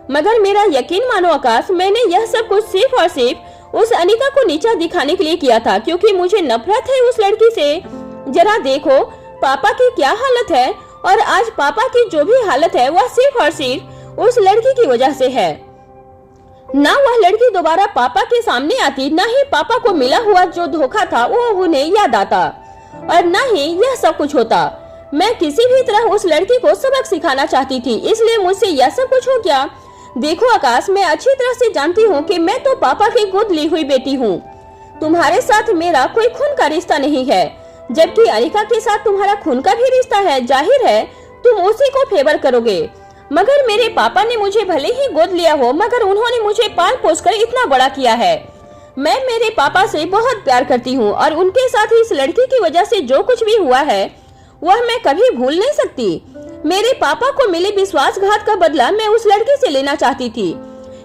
मगर मेरा यकीन मानो आकाश, मैंने यह सब कुछ सिर्फ और सिर्फ उस अनिका को नीचा दिखाने के लिए किया था, क्योंकि मुझे नफरत है उस लड़की से। जरा देखो पापा की क्या हालत है, और आज पापा की जो भी हालत है वह सिर्फ और सिर्फ उस लड़की की वजह से है। ना वह लड़की दोबारा पापा के सामने आती, ना ही पापा को मिला हुआ जो धोखा था वो उन्हें याद आता, और ना ही यह सब कुछ होता। मैं किसी भी तरह उस लड़की को सबक सिखाना चाहती थी, इसलिए मुझसे यह सब कुछ हो गया। देखो आकाश, मैं अच्छी तरह से जानती हूँ कि मैं तो पापा की गोद ली हुई बेटी हूँ। तुम्हारे साथ मेरा कोई खून का रिश्ता नहीं है, जबकि अनिका के साथ तुम्हारा खून का भी रिश्ता है। जाहिर है तुम उसी को फेवर करोगे। मगर मेरे पापा ने मुझे भले ही गोद लिया हो, मगर उन्होंने मुझे पाल पोस कर इतना बड़ा किया है। मैं मेरे पापा से बहुत प्यार करती हूँ, और उनके साथ इस लड़की की वजह से जो कुछ भी हुआ है वह मैं कभी भूल नहीं सकती। मेरे पापा को मिले विश्वासघात का बदला मैं उस लड़की से लेना चाहती थी।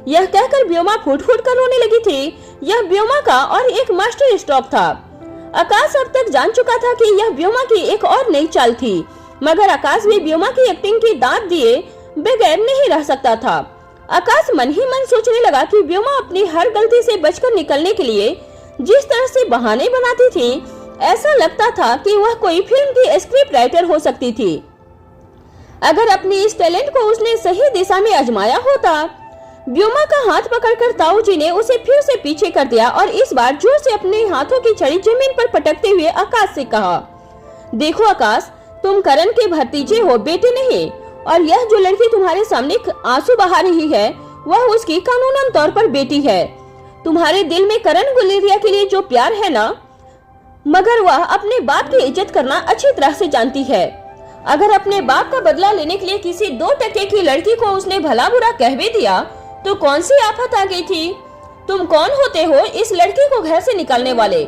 यह कहकर ब्योमा फूट फूट कर रोने लगी थी। यह ब्योमा का और एक मास्टर स्ट्रोक था। आकाश अब तक जान चुका था कि यह ब्योमा की एक और नई चाल थी, मगर आकाश भी ब्योमा की एक्टिंग की दाद दिए बगैर नहीं रह सकता था। आकाश मन ही मन सोचने लगा कि ब्योमा अपनी हर गलती से बचकर निकलने के लिए जिस तरह से बहाने बनाती थी, ऐसा लगता था कि वह कोई फिल्म की स्क्रिप्ट राइटर हो सकती थी। अगर अपनी इस टैलेंट को उसने सही दिशा में आजमाया होता। ब्योमा का हाथ पकड़कर ताऊ जी ने उसे फिर से पीछे कर दिया और इस बार जोर से अपने हाथों की छड़ी जमीन पर पटकते हुए आकाश से कहा, देखो आकाश, तुम करण के भतीजे हो, बेटे नहीं, और यह जो लड़की तुम्हारे सामने आंसू बहा रही है वह उसकी कानूनन तौर पर बेटी है। तुम्हारे दिल में करण गुलेरिया के लिए जो प्यार है ना, मगर वह अपने बाप की इज्जत करना अच्छी तरह से जानती है। अगर अपने बाप का बदला लेने के लिए किसी 2 टके की लड़की को उसने भला बुरा कह भी दिया तो कौन सी आफत आ गई थी। तुम कौन होते हो इस लड़की को घर से निकालने वाले?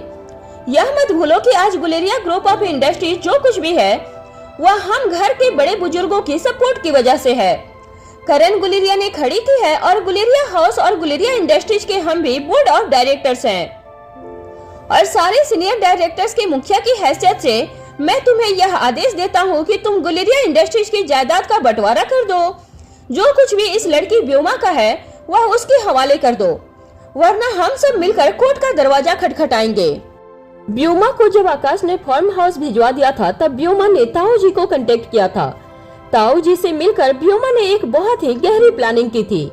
यह मत भूलो कि आज गुलेरिया ग्रुप ऑफ इंडस्ट्रीज जो कुछ भी है वह हम घर के बड़े बुजुर्गों की सपोर्ट की वजह से है। करण गुलेरिया ने खड़ी की है और गुलेरिया हाउस और गुलेरिया इंडस्ट्रीज के हम भी बोर्ड ऑफ डायरेक्टर्स हैं, और सारे सीनियर डायरेक्टर्स के मुखिया की हैसियत से मैं तुम्हें यह आदेश देता हूँ कि तुम गुलेरिया इंडस्ट्रीज की जायदाद का बंटवारा कर दो। जो कुछ भी इस लड़की व्योमा का है वह उसके हवाले कर दो, वरना हम सब मिलकर कोर्ट का दरवाजा खटखटाएंगे। व्योमा को जब आकाश ने फार्म हाउस भिजवा दिया था तब व्योमा ने ताऊ जी को कांटेक्ट किया था। ताऊ जी से मिलकर व्योमा ने एक बहुत ही गहरी प्लानिंग की थी।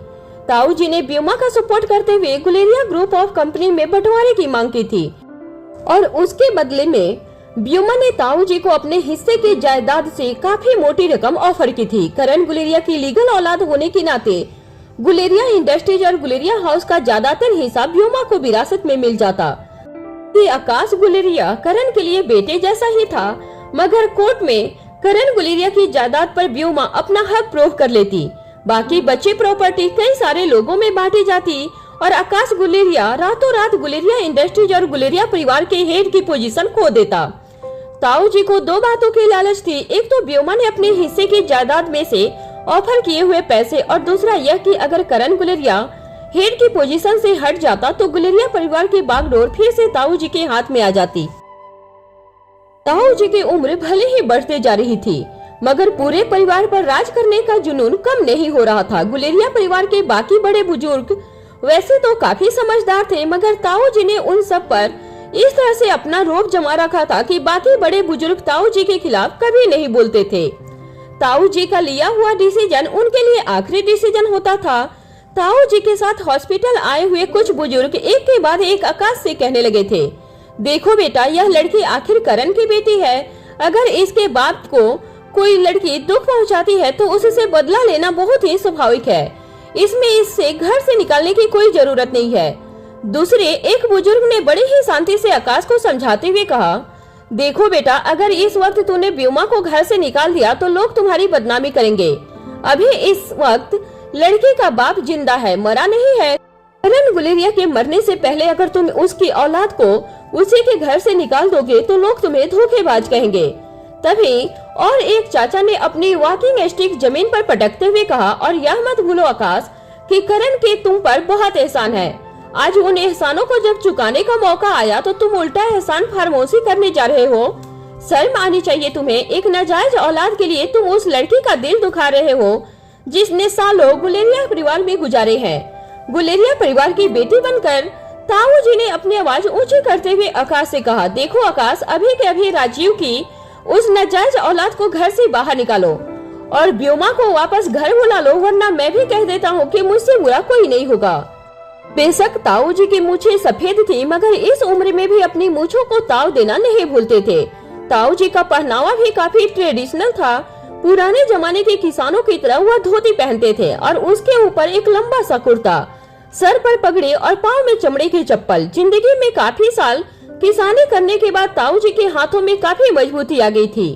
ताऊ जी ने व्योमा का सपोर्ट करते हुए गुलेरिया ग्रुप ऑफ कंपनी में बंटवारे की मांग की थी और उसके बदले में व्योमा ने ताऊ जी को अपने हिस्से की जायदाद से काफी मोटी रकम ऑफर की थी। करण गुलेरिया की लीगल औलाद होने के नाते गुलेरिया इंडस्ट्रीज और गुलेरिया हाउस का ज्यादातर हिस्सा व्योमा को विरासत में मिल जाता। आकाश गुलेरिया करण के लिए बेटे जैसा ही था, मगर कोर्ट में करण गुलेरिया की जायदाद पर व्योमा अपना हक प्रूव कर लेती। बाकी बची प्रॉपर्टी कई सारे लोगों में बांटी जाती और आकाश गुलेरिया रातों रात गुलेरिया इंडस्ट्रीज और गुलेरिया परिवार के हेड की पोजीशन खो देता। ताऊ जी को दो बातों की लालच थी, एक तो व्योमा ने अपने हिस्से की जायदाद में से ऑफर किए हुए पैसे और दूसरा यह कि अगर करण गुलेरिया हेड की पोजीशन से हट जाता तो गुलेरिया परिवार की बागडोर फिर से ताऊ जी के हाथ में आ जाती। ताऊ जी की उम्र भले ही बढ़ते जा रही थी, मगर पूरे परिवार पर राज करने का जुनून कम नहीं हो रहा था। गुलेरिया परिवार के बाकी बड़े बुजुर्ग वैसे तो काफी समझदार थे, मगर ताऊ जी ने उन सब पर इस तरह से अपना रोब जमा रखा था कि बाकी बड़े बुजुर्ग ताऊ जी के खिलाफ कभी नहीं बोलते थे। ताऊ जी का लिया हुआ डिसीजन उनके लिए आखिरी डिसीजन होता था। ताऊ जी के साथ हॉस्पिटल आए हुए कुछ बुजुर्ग एक के बाद एक आकाश से कहने लगे थे, देखो बेटा, यह लड़की आखिर करण की बेटी है। अगर इसके बाप को कोई लड़की दुख पहुंचाती है तो उससे बदला लेना बहुत ही स्वाभाविक है। इसमें इससे घर से निकालने की कोई जरूरत नहीं है। दूसरे एक बुजुर्ग ने बड़े ही शांति से आकाश को समझाते हुए कहा, देखो बेटा, अगर इस वक्त तूने व्योमा को घर से निकाल दिया तो लोग तुम्हारी बदनामी करेंगे। अभी इस वक्त लड़की का बाप जिंदा है, मरा नहीं है। करण गुलेरिया के मरने से पहले अगर तुम उसकी औलाद को उसी के घर से निकाल दोगे तो लोग तुम्हें धोखेबाज कहेंगे। तभी और एक चाचा ने अपनी वॉकिंग स्टिक जमीन पर पटकते हुए कहा, और यह मत भूलो आकाश कि करण के तुम पर बहुत एहसान है। आज उन एहसानों को जब चुकाने का मौका आया तो तुम उल्टा एहसान फरामोशी करने जा रहे हो। शर्म आनी चाहिए तुम्हें। एक नाजायज औलाद के लिए तुम उस लड़की का दिल दुखा रहे हो जिसने सालों गुलेरिया परिवार में गुजारे हैं। गुलेरिया परिवार की बेटी बनकर ताऊ जी ने अपनी आवाज ऊंची करते हुए आकाश से कहा, देखो आकाश, अभी के अभी राजीव की उस नाजायज औलाद को घर से बाहर निकालो और व्योमा को वापस घर बुला लो, वरना मैं भी कह देता हूँ कि मुझसे बुरा कोई नहीं होगा। बेशक ताऊ जी की मूछें सफेद थी, मगर इस उम्र में भी अपनी मूछों को ताव देना नहीं भूलते थे। ताऊ जी का पहनावा भी काफी ट्रेडिशनल था। पुराने जमाने के किसानों की तरह वह धोती पहनते थे और उसके ऊपर एक लंबा सा कुर्ता, सर पर पगड़ी और पाँव में चमड़े की चप्पल। जिंदगी में काफी साल किसानी करने के बाद ताऊ जी के हाथों में काफी मजबूती आ गई थी।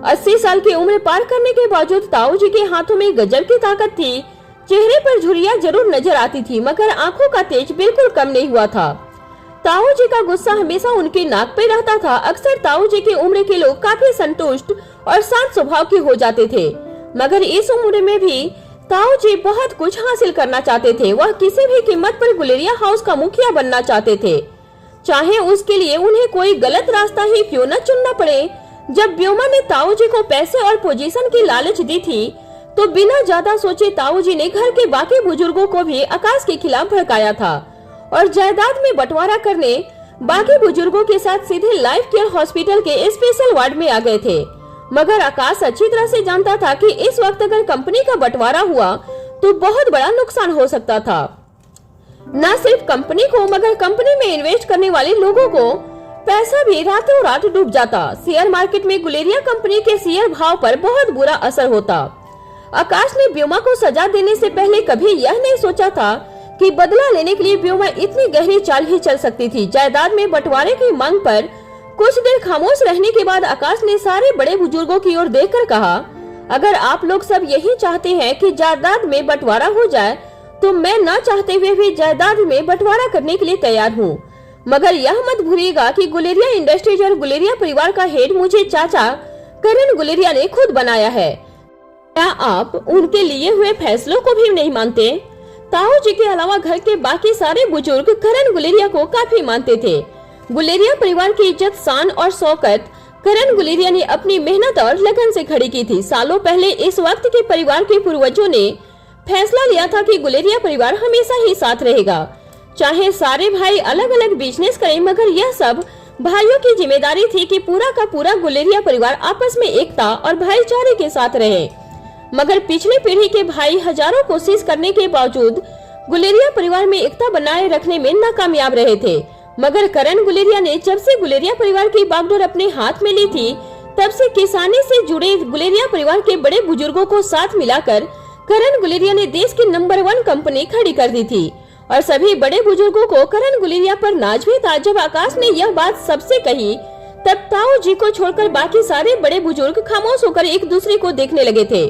80 साल की उम्र पार करने के बावजूद ताऊ जी के हाथों में गजब की ताकत थी। चेहरे पर झुर्रियां जरूर नजर आती थी, मगर आंखों का तेज बिल्कुल कम नहीं हुआ था। ताऊ जी का गुस्सा हमेशा उनके नाक पे रहता था। अक्सर ताऊ जी की उम्र के लोग काफी संतुष्ट और शांत स्वभाव के हो जाते थे, मगर इस उम्र में भी ताऊ जी बहुत कुछ हासिल करना चाहते थे। वह किसी भी कीमत पर गुलेरिया हाउस का मुखिया बनना चाहते थे, चाहे उसके लिए उन्हें कोई गलत रास्ता ही क्यों न चुनना पड़े। जब व्योमा ने ताऊ जी को पैसे और पोजीशन की लालच दी थी तो बिना ज्यादा सोचे ताऊ जी ने घर के बाकी बुजुर्गों को भी आकाश के खिलाफ भड़काया था और जायदाद में बंटवारा करने बाकी बुजुर्गों के साथ सीधे लाइफ केयर हॉस्पिटल के स्पेशल वार्ड में आ गए थे। मगर आकाश अच्छी तरह से जानता था कि इस वक्त अगर कंपनी का बंटवारा हुआ तो बहुत बड़ा नुकसान हो सकता था। न सिर्फ कंपनी को, मगर कंपनी में इन्वेस्ट करने वाले लोगों को पैसा भी रातों रात डूब जाता। शेयर मार्केट में गुलेरिया कंपनी के शेयर भाव पर बहुत बुरा असर होता। आकाश ने व्योमा को सजा देने से पहले कभी यह नहीं सोचा था कि बदला लेने के लिए व्योमा इतनी गहरी चाल ही चल सकती थी। जायदाद में बंटवारे की मांग पर कुछ देर खामोश रहने के बाद आकाश ने सारे बड़े बुजुर्गों की ओर देखकर कहा, अगर आप लोग सब यही चाहते हैं कि जायदाद में बंटवारा हो जाए तो मैं न चाहते हुए भी जायदाद में बंटवारा करने के लिए तैयार हूँ। मगर यह मत भूलिएगा कि गुलेरिया इंडस्ट्रीज और गुलेरिया परिवार का हेड मुझे चाचा करण गुलेरिया ने खुद बनाया है। क्या आप उनके लिए हुए फैसलों को भी नहीं मानते? ताऊ जी के अलावा घर के बाकी सारे बुजुर्ग करण गुलेरिया को काफी मानते थे। गुलेरिया परिवार की इज्जत, शान और शौकत करण गुलेरिया ने अपनी मेहनत और लगन से खड़ी की थी। सालों पहले इस वक्त के परिवार के पूर्वजों ने फैसला लिया था कि गुलेरिया परिवार हमेशा ही साथ रहेगा, चाहे सारे भाई अलग अलग बिजनेस करें, मगर यह सब भाइयों की जिम्मेदारी थी कि पूरा का पूरा गुलेरिया परिवार आपस में एकता और भाईचारे के साथ रहे। मगर पिछली पीढ़ी के भाई हजारों कोशिश करने के बावजूद गुलेरिया परिवार में एकता बनाए रखने में नाकामयाब रहे थे। मगर करण गुलेरिया ने जब से गुलेरिया परिवार की बागडोर अपने हाथ में ली थी, तब से किसानी से जुड़े गुलेरिया परिवार के बड़े बुजुर्गों को साथ मिलाकर करण गुलेरिया ने देश की नंबर 1 कंपनी खड़ी कर दी थी। और सभी बड़े बुजुर्गों को करण गुलेरिया पर नाज भी था। जब आकाश ने यह बात सबसे कही, तब ताऊ जी को छोड़कर बाकी सारे बड़े बुजुर्ग खामोश होकर एक दूसरे को देखने लगे थे।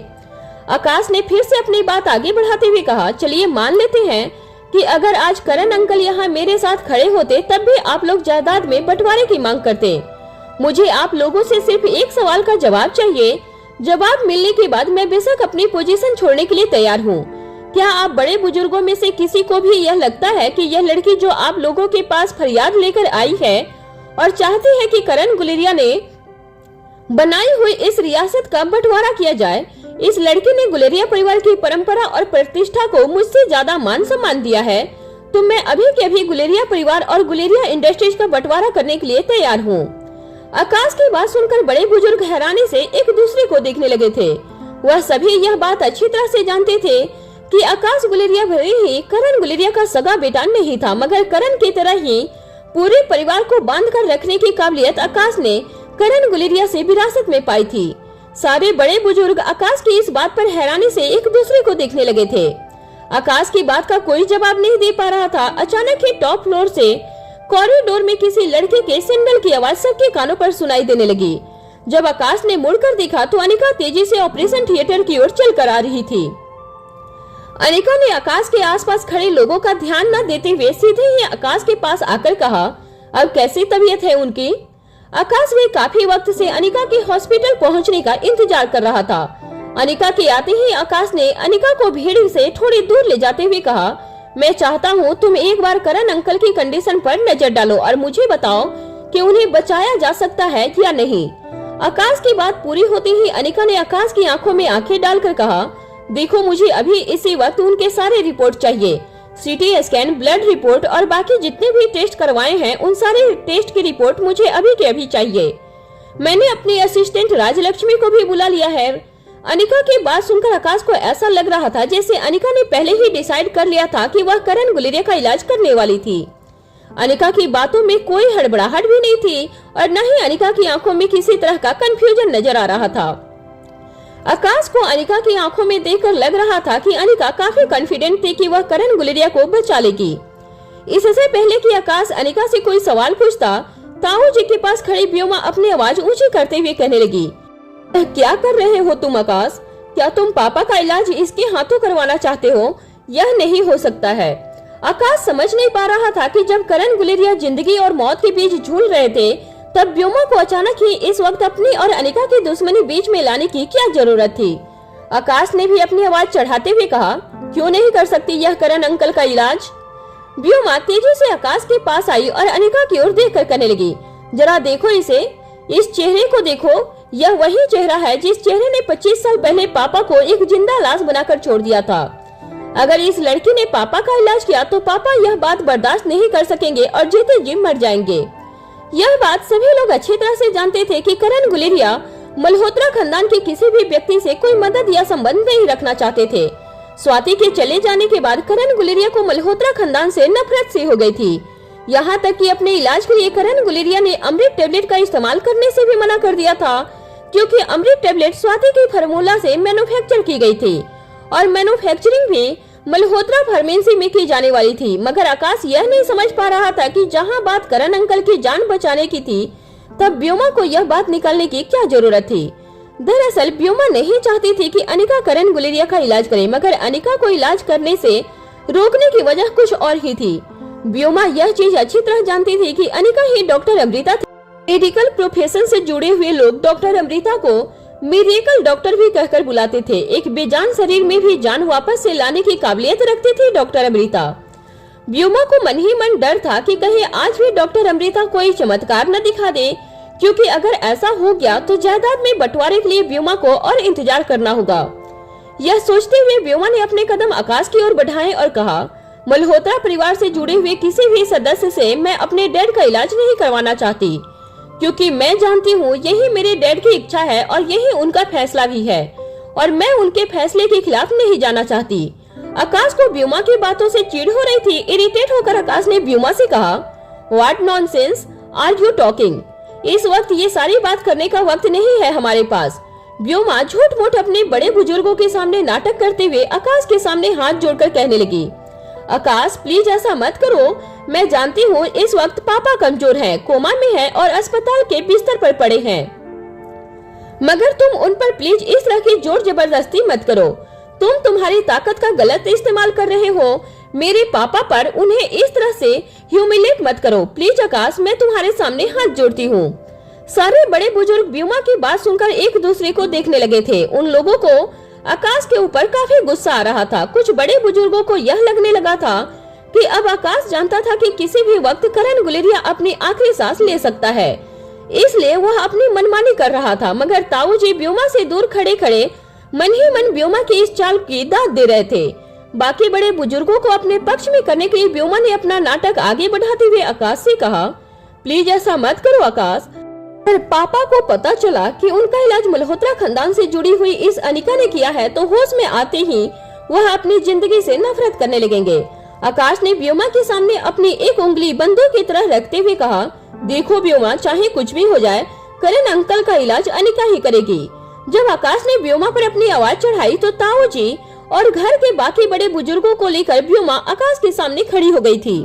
आकाश ने फिर से अपनी बात आगे बढ़ाते हुए कहा, चलिए मान लेते हैं कि अगर आज करण अंकल यहाँ मेरे साथ खड़े होते, तब भी आप लोग जायदाद में बंटवारे की मांग करते। मुझे आप लोगों से सिर्फ एक सवाल का जवाब चाहिए। जवाब मिलने के बाद मैं बेशक अपनी पोजीशन छोड़ने के लिए तैयार हूँ। क्या आप बड़े बुजुर्गों में से किसी को भी यह लगता है कि यह लड़की जो आप लोगों के पास फरियाद लेकर आई है और चाहती है कि करण गुलेरिया ने बनाई हुई इस रियासत का बंटवारा किया जाए, इस लड़की ने गुलेरिया परिवार की परंपरा और प्रतिष्ठा को मुझसे ज्यादा मान सम्मान दिया है, तो मैं अभी के अभी गुलेरिया परिवार और गुलेरिया इंडस्ट्रीज का बंटवारा करने के लिए तैयार हूँ। आकाश की बात सुनकर बड़े बुजुर्ग हैरानी से एक दूसरे को देखने लगे थे। वह सभी यह बात अच्छी तरह से जानते थे कि आकाश गुलेरिया भले ही करण गुलेरिया का सगा बेटा नहीं था, मगर करण की तरह ही पूरे परिवार को बांध कर रखने की काबिलियत आकाश ने करण गुलेरिया से विरासत में पाई थी। सारे बड़े बुजुर्ग आकाश की इस बात पर हैरानी से एक दूसरे को देखने लगे थे। आकाश की बात का कोई जवाब नहीं दे पा रहा था। अचानक ही टॉप फ्लोर से कॉरिडोर में किसी लड़के के सैंडल की आवाज सबके कानों पर सुनाई देने लगी। जब आकाश ने मुड़कर देखा तो अनिका तेजी से ऑपरेशन थिएटर की ओर चलकर आ रही थी। अनिका ने आकाश के आसपास खड़े लोगों का ध्यान न देते हुए सीधे ही आकाश के पास आकर कहा, अब कैसी तबीयत है उनकी? आकाश भी काफी वक्त से अनिका के हॉस्पिटल पहुंचने का इंतजार कर रहा था। अनिका के आते ही आकाश ने अनिका को भीड़ से थोड़ी दूर ले जाते हुए कहा, मैं चाहता हूँ तुम एक बार करण अंकल की कंडीशन पर नजर डालो और मुझे बताओ कि उन्हें बचाया जा सकता है या नहीं। आकाश की बात पूरी होते ही अनिका ने आकाश की आंखों में आंखें डालकर कहा, देखो मुझे अभी इसी वक्त उनके सारे रिपोर्ट चाहिए, सीटी स्कैन, ब्लड रिपोर्ट और बाकी जितने भी टेस्ट करवाए हैं उन सारे टेस्ट की रिपोर्ट मुझे अभी के अभी चाहिए। मैंने अपनी असिस्टेंट राजलक्ष्मी को भी बुला लिया है। अनिका की बात सुनकर आकाश को ऐसा लग रहा था जैसे अनिका ने पहले ही डिसाइड कर लिया था कि वह करण गुलेरिया का इलाज करने वाली थी। अनिका की बातों में कोई हड़बड़ाहट भी नहीं थी और न ही अनिका की आंखों में किसी तरह का कंफ्यूजन नजर आ रहा था। आकाश को अनिका की आंखों में देखकर लग रहा था कि अनिका काफी कॉन्फिडेंट थी कि वह करण गुलेरिया को बचा लेगी। इससे पहले कि आकाश अनिका से कोई सवाल पूछता, ताऊ जी के पास खड़ी व्योमा अपनी आवाज ऊंची करते हुए कहने लगी, क्या कर रहे हो तुम आकाश? क्या तुम पापा का इलाज इसके हाथों करवाना चाहते हो? यह नहीं हो सकता है। आकाश समझ नहीं पा रहा था कि जब करण गुलेरिया जिंदगी और मौत के बीच झूल रहे थे, तब व्योमा को अचानक ही इस वक्त अपनी और अनिका की दुश्मनी बीच में लाने की क्या जरूरत थी। आकाश ने भी अपनी आवाज चढ़ाते हुए कहा, क्यों नहीं कर सकती यह करण अंकल का इलाज? व्योमा तेजी से आकाश के पास आई और अनिका की ओर देखकर कहने लगी, जरा देखो इसे, इस चेहरे को देखो, यह वही चेहरा है जिस चेहरे ने 25 साल पहले पापा को एक जिंदा लाश बनाकर छोड़ दिया था। अगर इस लड़की ने पापा का इलाज किया तो पापा यह बात बर्दाश्त नहीं कर सकेंगे और जीते जी मर जाएंगे। यह बात सभी लोग अच्छी तरह से जानते थे कि करण गुलेरिया मल्होत्रा खानदान के किसी भी व्यक्ति से कोई मदद या संबंध नहीं रखना चाहते थे। स्वाति के चले जाने के बाद करण गुलेरिया को मल्होत्रा खानदान से नफरत सी हो गई थी। यहाँ तक कि अपने इलाज के लिए करण गुलेरिया ने अमृत टेबलेट का इस्तेमाल करने से भी मना कर दिया था, क्योंकि अमृत टेबलेट स्वाति की फार्मूला से मैन्युफैक्चर की गई थी और मैन्युफैक्चरिंग भी मल्होत्रा फार्मेसी में की जाने वाली थी। मगर आकाश यह नहीं समझ पा रहा था कि जहां बात करण अंकल की जान बचाने की थी, तब व्योमा को यह बात निकालने की क्या जरूरत थी। दरअसल व्योमा नहीं चाहती थी कि अनिका करण गुलेरिया का इलाज करे, मगर अनिका को इलाज करने से रोकने की वजह कुछ और ही थी। व्योमा यह चीज अच्छी तरह जानती थी कि अनिका ही डॉक्टर अमृता थी। मेडिकल प्रोफेशन से जुड़े हुए लोग डॉक्टर अमृता को मिरेकल डॉक्टर भी कहकर बुलाते थे। एक बेजान शरीर में भी जान वापस से लाने की काबिलियत रखती थी डॉक्टर अमृता। व्योमा को मन ही मन डर था कि कहीं आज भी डॉक्टर अमृता कोई चमत्कार न दिखा दे, क्योंकि अगर ऐसा हो गया तो जायदाद में बंटवारे के लिए व्योमा को और इंतजार करना होगा। यह सोचते हुए व्योमा ने अपने कदम आकाश की ओर बढ़ाए और कहा, मल्होत्रा परिवार से जुड़े हुए किसी भी सदस्य से मैं अपने डैड का इलाज नहीं करवाना चाहती, क्योंकि मैं जानती हूँ यही मेरे डैड की इच्छा है और यही उनका फैसला भी है और मैं उनके फैसले के खिलाफ नहीं जाना चाहती। आकाश को व्योमा की बातों से चिढ़ हो रही थी। इरिटेट होकर आकाश ने व्योमा से कहा, what nonsense are you talking? इस वक्त ये सारी बात करने का वक्त नहीं है हमारे पास। व्योमा झूठ मूठ अपने बड़े बुजुर्गों के सामने नाटक करते हुए आकाश के सामने हाथ जोड़कर कहने लगी, आकाश प्लीज ऐसा मत करो। मैं जानती हूँ इस वक्त पापा कमजोर हैं, कोमा में हैं और अस्पताल के बिस्तर पर पड़े हैं, मगर तुम उन पर प्लीज इस तरह की जोर जबरदस्ती मत करो। तुम तुम्हारी ताकत का गलत इस्तेमाल कर रहे हो मेरे पापा पर, उन्हें इस तरह से ह्यूमिलेट मत करो प्लीज आकाश, मैं तुम्हारे सामने हाथ जोड़ती हूँ। सारे बड़े बुजुर्ग व्योमा की बात सुनकर एक दूसरे को देखने लगे थे। उन लोगों को आकाश के ऊपर काफी गुस्सा आ रहा था। कुछ बड़े बुजुर्गों को यह लगने लगा था कि अब आकाश जानता था कि किसी भी वक्त करण गुलेरिया अपनी आखिरी सांस ले सकता है, इसलिए वह अपनी मनमानी कर रहा था। मगर ताऊ जी व्योमा से दूर खड़े खड़े मन ही मन व्योमा की इस चाल की दाद दे रहे थे। बाकी बड़े बुजुर्गों को अपने पक्ष में करने के लिए व्योमा ने अपना नाटक आगे बढ़ाते हुए आकाश से कहा, प्लीज ऐसा मत करो आकाश। पर पापा को पता चला कि उनका इलाज मल्होत्रा खानदान से जुड़ी हुई इस अनिका ने किया है तो होश में आते ही वह अपनी जिंदगी से नफरत करने लगेंगे। आकाश ने व्योमा के सामने अपनी एक उंगली बंदूक की तरह रखते हुए कहा, देखो व्योमा, चाहे कुछ भी हो जाए करण अंकल का इलाज अनिका ही करेगी। जब आकाश ने व्योमा पर अपनी आवाज चढ़ाई तो ताऊ जी और घर के बाकी बड़े बुजुर्गों को लेकर व्योमा आकाश के सामने खड़ी हो गई थी।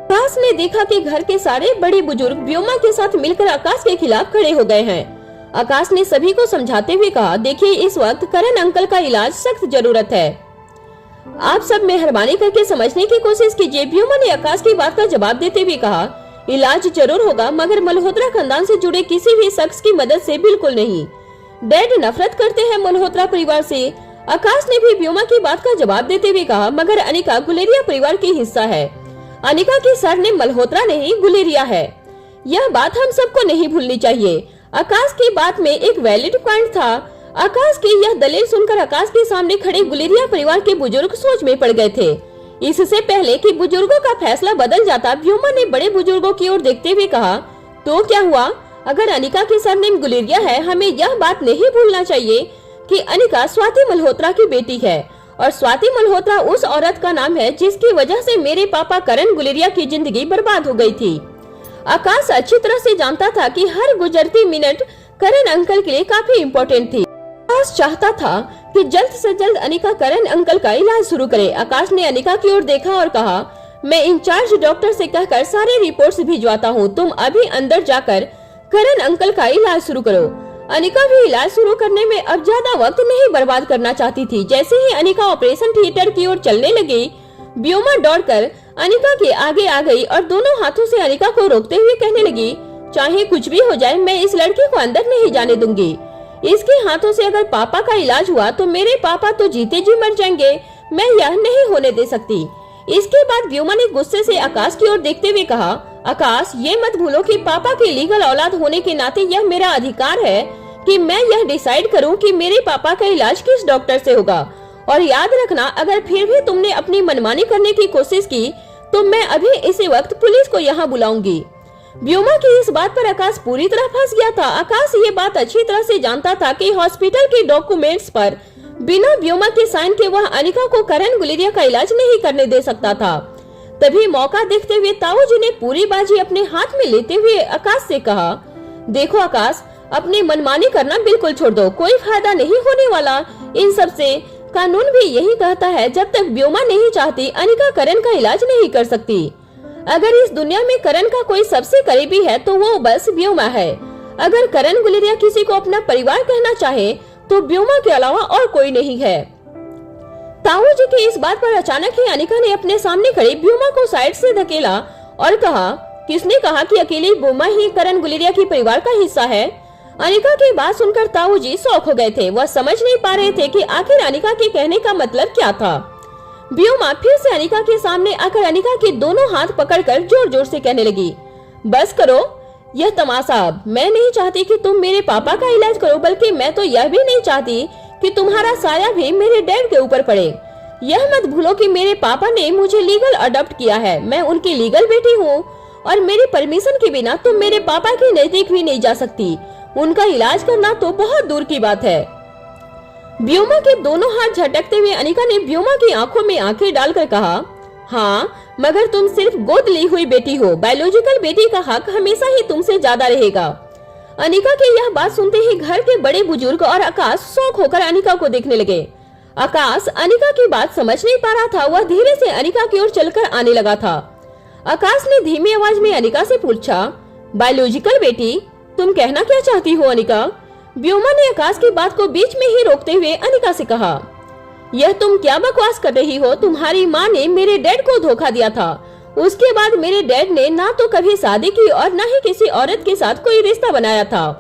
आकाश ने देखा कि घर के सारे बड़े बुजुर्ग व्योमा के साथ मिलकर आकाश के खिलाफ खड़े हो गए हैं। आकाश ने सभी को समझाते हुए कहा, देखिए इस वक्त करण अंकल का इलाज सख्त जरूरत है, आप सब मेहरबानी करके समझने की कोशिश कीजिए। व्योमा ने आकाश की बात का जवाब देते हुए कहा, इलाज जरूर होगा मगर मल्होत्रा खानदान से जुड़े किसी भी शख्स की मदद से बिल्कुल नहीं। डैड नफरत करते हैं मल्होत्रा परिवार से। आकाश ने भी व्योमा की बात का जवाब देते हुए कहा, मगर अनिका गुलेरिया परिवार की हिस्सा है। अनिका की सरनेम मल्होत्रा नहीं गुलेरिया है, यह बात हम सबको नहीं भूलनी चाहिए। आकाश की बात में एक वैलिड पॉइंट था। आकाश की यह दलील सुनकर आकाश के सामने खड़े गुलेरिया परिवार के बुजुर्ग सोच में पड़ गए थे। इससे पहले कि बुजुर्गों का फैसला बदल जाता, व्योमा ने बड़े बुजुर्गों की ओर देखते हुए कहा, तो क्या हुआ, अगर अनिका की सरनेम गुलेरिया है, हमें यह बात नहीं भूलना चाहिए कि अनिका स्वाति मल्होत्रा की बेटी है और स्वाति मल्होत्रा उस औरत का नाम है जिसकी वजह से मेरे पापा करण गुलेरिया की जिंदगी बर्बाद हो गई थी। आकाश अच्छी तरह से जानता था कि हर गुजरती मिनट करण अंकल के लिए काफी इम्पोर्टेंट थी। आकाश चाहता था कि जल्द से जल्द अनिका करण अंकल का इलाज शुरू करे। आकाश ने अनिका की ओर देखा और कहा, मैं इंचार्ज डॉक्टर से कहकर सारे रिपोर्ट्स भिजवाता हूँ, तुम अभी अंदर जाकर करण अंकल का इलाज शुरू करो। अनिका भी इलाज शुरू करने में अब ज्यादा वक्त नहीं बर्बाद करना चाहती थी। जैसे ही अनिका ऑपरेशन थिएटर की ओर चलने लगी, व्योमा दौड़कर अनिका के आगे आ गई और दोनों हाथों से अनिका को रोकते हुए कहने लगी, चाहे कुछ भी हो जाए मैं इस लड़की को अंदर नहीं जाने दूंगी। इसके हाथों से अगर पापा का इलाज हुआ तो मेरे पापा तो जीते जी मर जाएंगे, मैं यह नहीं होने दे सकती। इसके बाद व्योमा ने गुस्से से आकाश की ओर देखते हुए कहा, आकाश ये मत भूलो कि पापा की लीगल औलाद होने के नाते यह मेरा अधिकार है कि मैं यह डिसाइड करूं कि मेरे पापा का इलाज किस डॉक्टर से होगा। और याद रखना, अगर फिर भी तुमने अपनी मनमानी करने की कोशिश की तो मैं अभी इसी वक्त पुलिस को यहाँ बुलाऊंगी। व्योमा की इस बात पर आकाश पूरी तरह फंस गया था। आकाश ये बात अच्छी तरह से जानता था कि हॉस्पिटल के डॉक्यूमेंट्स पर बिना व्योमा के साइन के वह अनिका को करण गुलेरिया का इलाज नहीं करने दे सकता था। तभी मौका देखते हुए ताऊ जी ने पूरी बाजी अपने हाथ में लेते हुए आकाश से कहा, देखो आकाश, अपनी मनमानी करना बिल्कुल छोड़ दो, कोई फायदा नहीं होने वाला इन सब से। कानून भी यही कहता है, जब तक व्योमा नहीं चाहती अनिका करण का इलाज नहीं कर सकती। अगर इस दुनिया में करण का कोई सबसे करीबी है तो वो बस व्योमा है। अगर करण गुलेरिया किसी को अपना परिवार कहना चाहे तो व्योमा के अलावा और कोई नहीं है। ताऊ जी की इस बात पर अचानक ही अनिका ने अपने सामने खड़ी व्योमा को साइड से धकेला और कहा, किसने कहा कि अकेली व्योमा ही करण गुलेरिया की परिवार का हिस्सा है? अनिका की बात सुनकर ताऊ जी शॉक हो गए थे। वह समझ नहीं पा रहे थे कि आखिर अनिका के कहने का मतलब क्या था। व्योमा फिर से अनिका के सामने आकर अनिका के दोनों हाथ पकड़कर जोर जोर से कहने लगी, बस करो यह तमाशा। अब मैं नहीं चाहती कि तुम मेरे पापा का इलाज करो, बल्कि मैं तो यह भी नहीं चाहती कि तुम्हारा साया भी मेरे डैड के ऊपर पड़े। यह मत भूलो कि मेरे पापा ने मुझे लीगल अडॉप्ट किया है, मैं उनकी लीगल बेटी हूँ और मेरी परमिशन के बिना तुम मेरे पापा के नजदीक भी नहीं जा सकती। उनका इलाज करना तो बहुत दूर की बात है। व्योमा के दोनों हाथ झटकते हुए अनिका ने व्योमा की आंखों में आंखें डालकर कहा, हाँ, मगर तुम सिर्फ गोद ली हुई बेटी हो, बायोलॉजिकल बेटी का हक हमेशा ही तुमसे ज्यादा रहेगा। अनिका की यह बात सुनते ही घर के बड़े बुजुर्ग और आकाश शौक होकर अनिका को देखने लगे। आकाश अनिका की बात समझ नहीं पा रहा था, वह धीरे से अनिका की ओर चलकर आने लगा था। आकाश ने धीमी आवाज में अनिका से पूछा, बायोलॉजिकल बेटी, तुम कहना क्या चाहती हो अनिका? व्योमा ने आकाश की बात को बीच में ही रोकते हुए अनिका से कहा, यह तुम क्या बकवास कर रही हो? तुम्हारी माँ ने मेरे डैड को धोखा दिया था। उसके बाद मेरे डैड ने ना तो कभी शादी की और ना ही किसी औरत के साथ कोई रिश्ता बनाया था।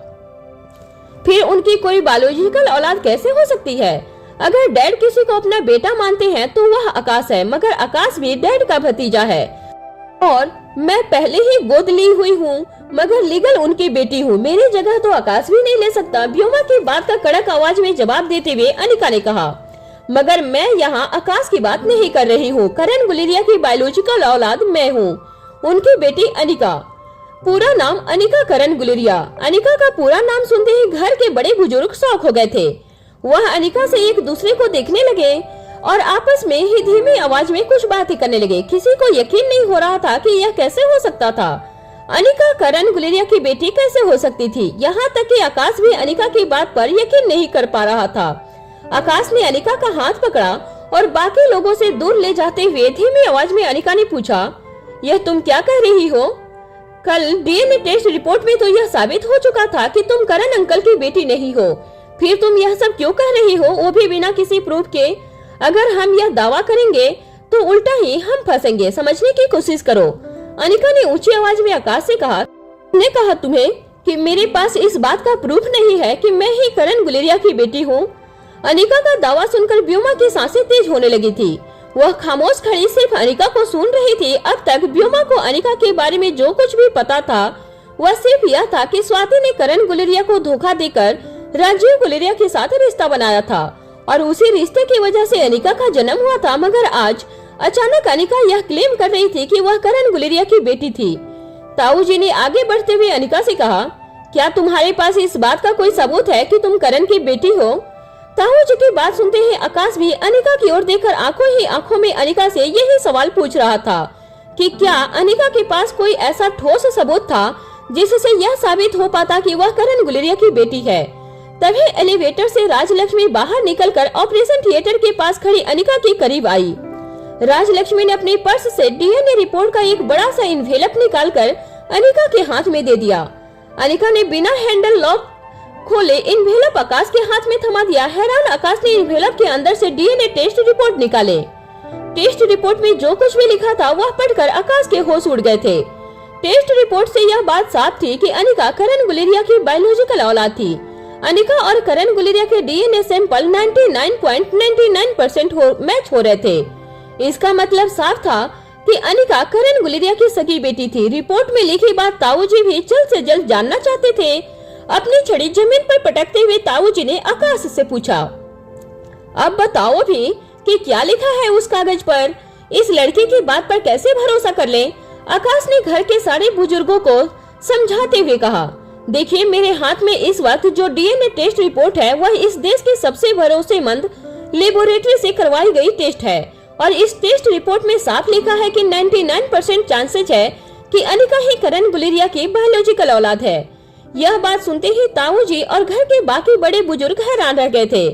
फिर उनकी कोई बायोलॉजिकल औलाद कैसे हो सकती है? अगर डैड किसी को अपना बेटा मानते हैं तो वह आकाश है, मगर आकाश भी डैड का भतीजा है और मैं पहले ही गोद ली हुई हूँ, मगर लीगल उनकी बेटी हूँ। मेरी जगह तो आकाश भी नहीं ले सकता। व्योमा की बात का कड़क आवाज में जवाब देते हुए अनिका ने कहा, मगर मैं यहाँ आकाश की बात नहीं कर रही हूँ। करण गुलेरिया की बायोलॉजिकल औलाद मैं हूँ, उनकी बेटी अनिका। पूरा नाम अनिका करण गुलेरिया। अनिका का पूरा नाम सुनते ही घर के बड़े बुजुर्ग शौक हो गए थे। वह अनिका से एक दूसरे को देखने लगे और आपस में ही धीमी आवाज में कुछ बातें करने लगे। किसी को यकीन नहीं हो रहा था कि यह कैसे हो सकता था। अनिका करण गुलेरिया की बेटी कैसे हो सकती थी? यहाँ तक कि आकाश भी अनिका की बात पर यकीन नहीं कर पा रहा था। आकाश ने अनिका का हाथ पकड़ा और बाकी लोगों से दूर ले जाते हुए धीमी आवाज में अनिका ने पूछा, यह तुम क्या कह रही हो? कल डीएनए टेस्ट रिपोर्ट में तो यह साबित हो चुका था कि तुम करण अंकल की बेटी नहीं हो। फिर तुम यह सब क्यों कह रही हो, वो भी बिना किसी प्रूफ के? अगर हम यह दावा करेंगे तो उल्टा ही हम फंसेंगे। समझने की कोशिश करो। अनिका ने ऊंची आवाज में आकाश से कहा, ने कहा तुम्हें कि मेरे पास इस बात का प्रूफ नहीं है कि मैं ही करण गुलेरिया की बेटी हूँ। अनिका का दावा सुनकर व्योमा की सांसें तेज होने लगी थी। वह खामोश खड़ी सिर्फ अनिका को सुन रही थी। अब तक व्योमा को अनिका के बारे में जो कुछ भी पता था वह सिर्फ यह था कि स्वाति ने करण गुलेरिया को धोखा देकर राजीव गुलेरिया के साथ रिश्ता बनाया था और उसी रिश्ते की वजह से अनिका का जन्म हुआ था। मगर आज अचानक अनिका यह क्लेम कर रही थी कि वह करण गुलेरिया की बेटी थी। ताऊ जी ने आगे बढ़ते हुए अनिका से कहा, क्या तुम्हारे पास इस बात का कोई सबूत है कि तुम करण की बेटी हो? ताऊ जी की बात सुनते ही आकाश भी अनिका की ओर देखकर आंखों ही आंखों में अनिका से यही सवाल पूछ रहा था कि क्या अनिका के पास कोई ऐसा ठोस सबूत था जिससे यह साबित हो पाता कि वह करण गुलेरिया की बेटी है। तभी एलिवेटर से राजलक्ष्मी बाहर निकलकर ऑपरेशन थिएटर के पास खड़ी अनिका के करीब आई। राजलक्ष्मी ने अपने पर्स से डीएनए रिपोर्ट का एक बड़ा सा इन्वेलप निकालकर अनिका के हाथ में दे दिया। अनिका ने बिना हैंडल लॉक खोले इन्वेलप आकाश के हाथ में थमा दिया। हैरान आकाश ने इन्वेलप के अंदर से डीएनए टेस्ट रिपोर्ट निकाले। टेस्ट रिपोर्ट में जो कुछ भी लिखा था वह पढ़कर आकाश के होश उड़ गए थे। टेस्ट रिपोर्ट से यह बात साफ थी कि अनिका करण गुलेरिया की बायोलॉजिकल औलाद थी। अनिका और करण गुलेरिया के डीएनए सैंपल 99.99% मैच हो रहे थे। इसका मतलब साफ था कि अनिका करण गुलेरिया की सगी बेटी थी। रिपोर्ट में लिखी बात ताऊ जी भी जल्द से जल्द जानना चाहते थे। अपनी छड़ी जमीन पर पटकते हुए ताऊ जी ने आकाश से पूछा, अब बताओ भी कि क्या लिखा है उस कागज पर? इस लड़की की बात पर कैसे भरोसा कर लें? आकाश ने घर के सारे बुजुर्गों को समझाते हुए कहा, देखिए मेरे हाथ में इस वक्त जो डीएनए टेस्ट रिपोर्ट है वह इस देश के सबसे भरोसेमंद लेबोरेटरी से करवाई गई टेस्ट है और इस टेस्ट रिपोर्ट में साफ लिखा है कि 99% चांसेस है कि अनिका ही करण गुलेरिया की बायोलॉजिकल औलाद है। यह बात सुनते ही ताऊ जी और घर के बाकी बड़े बुजुर्ग हैरान रह गए थे।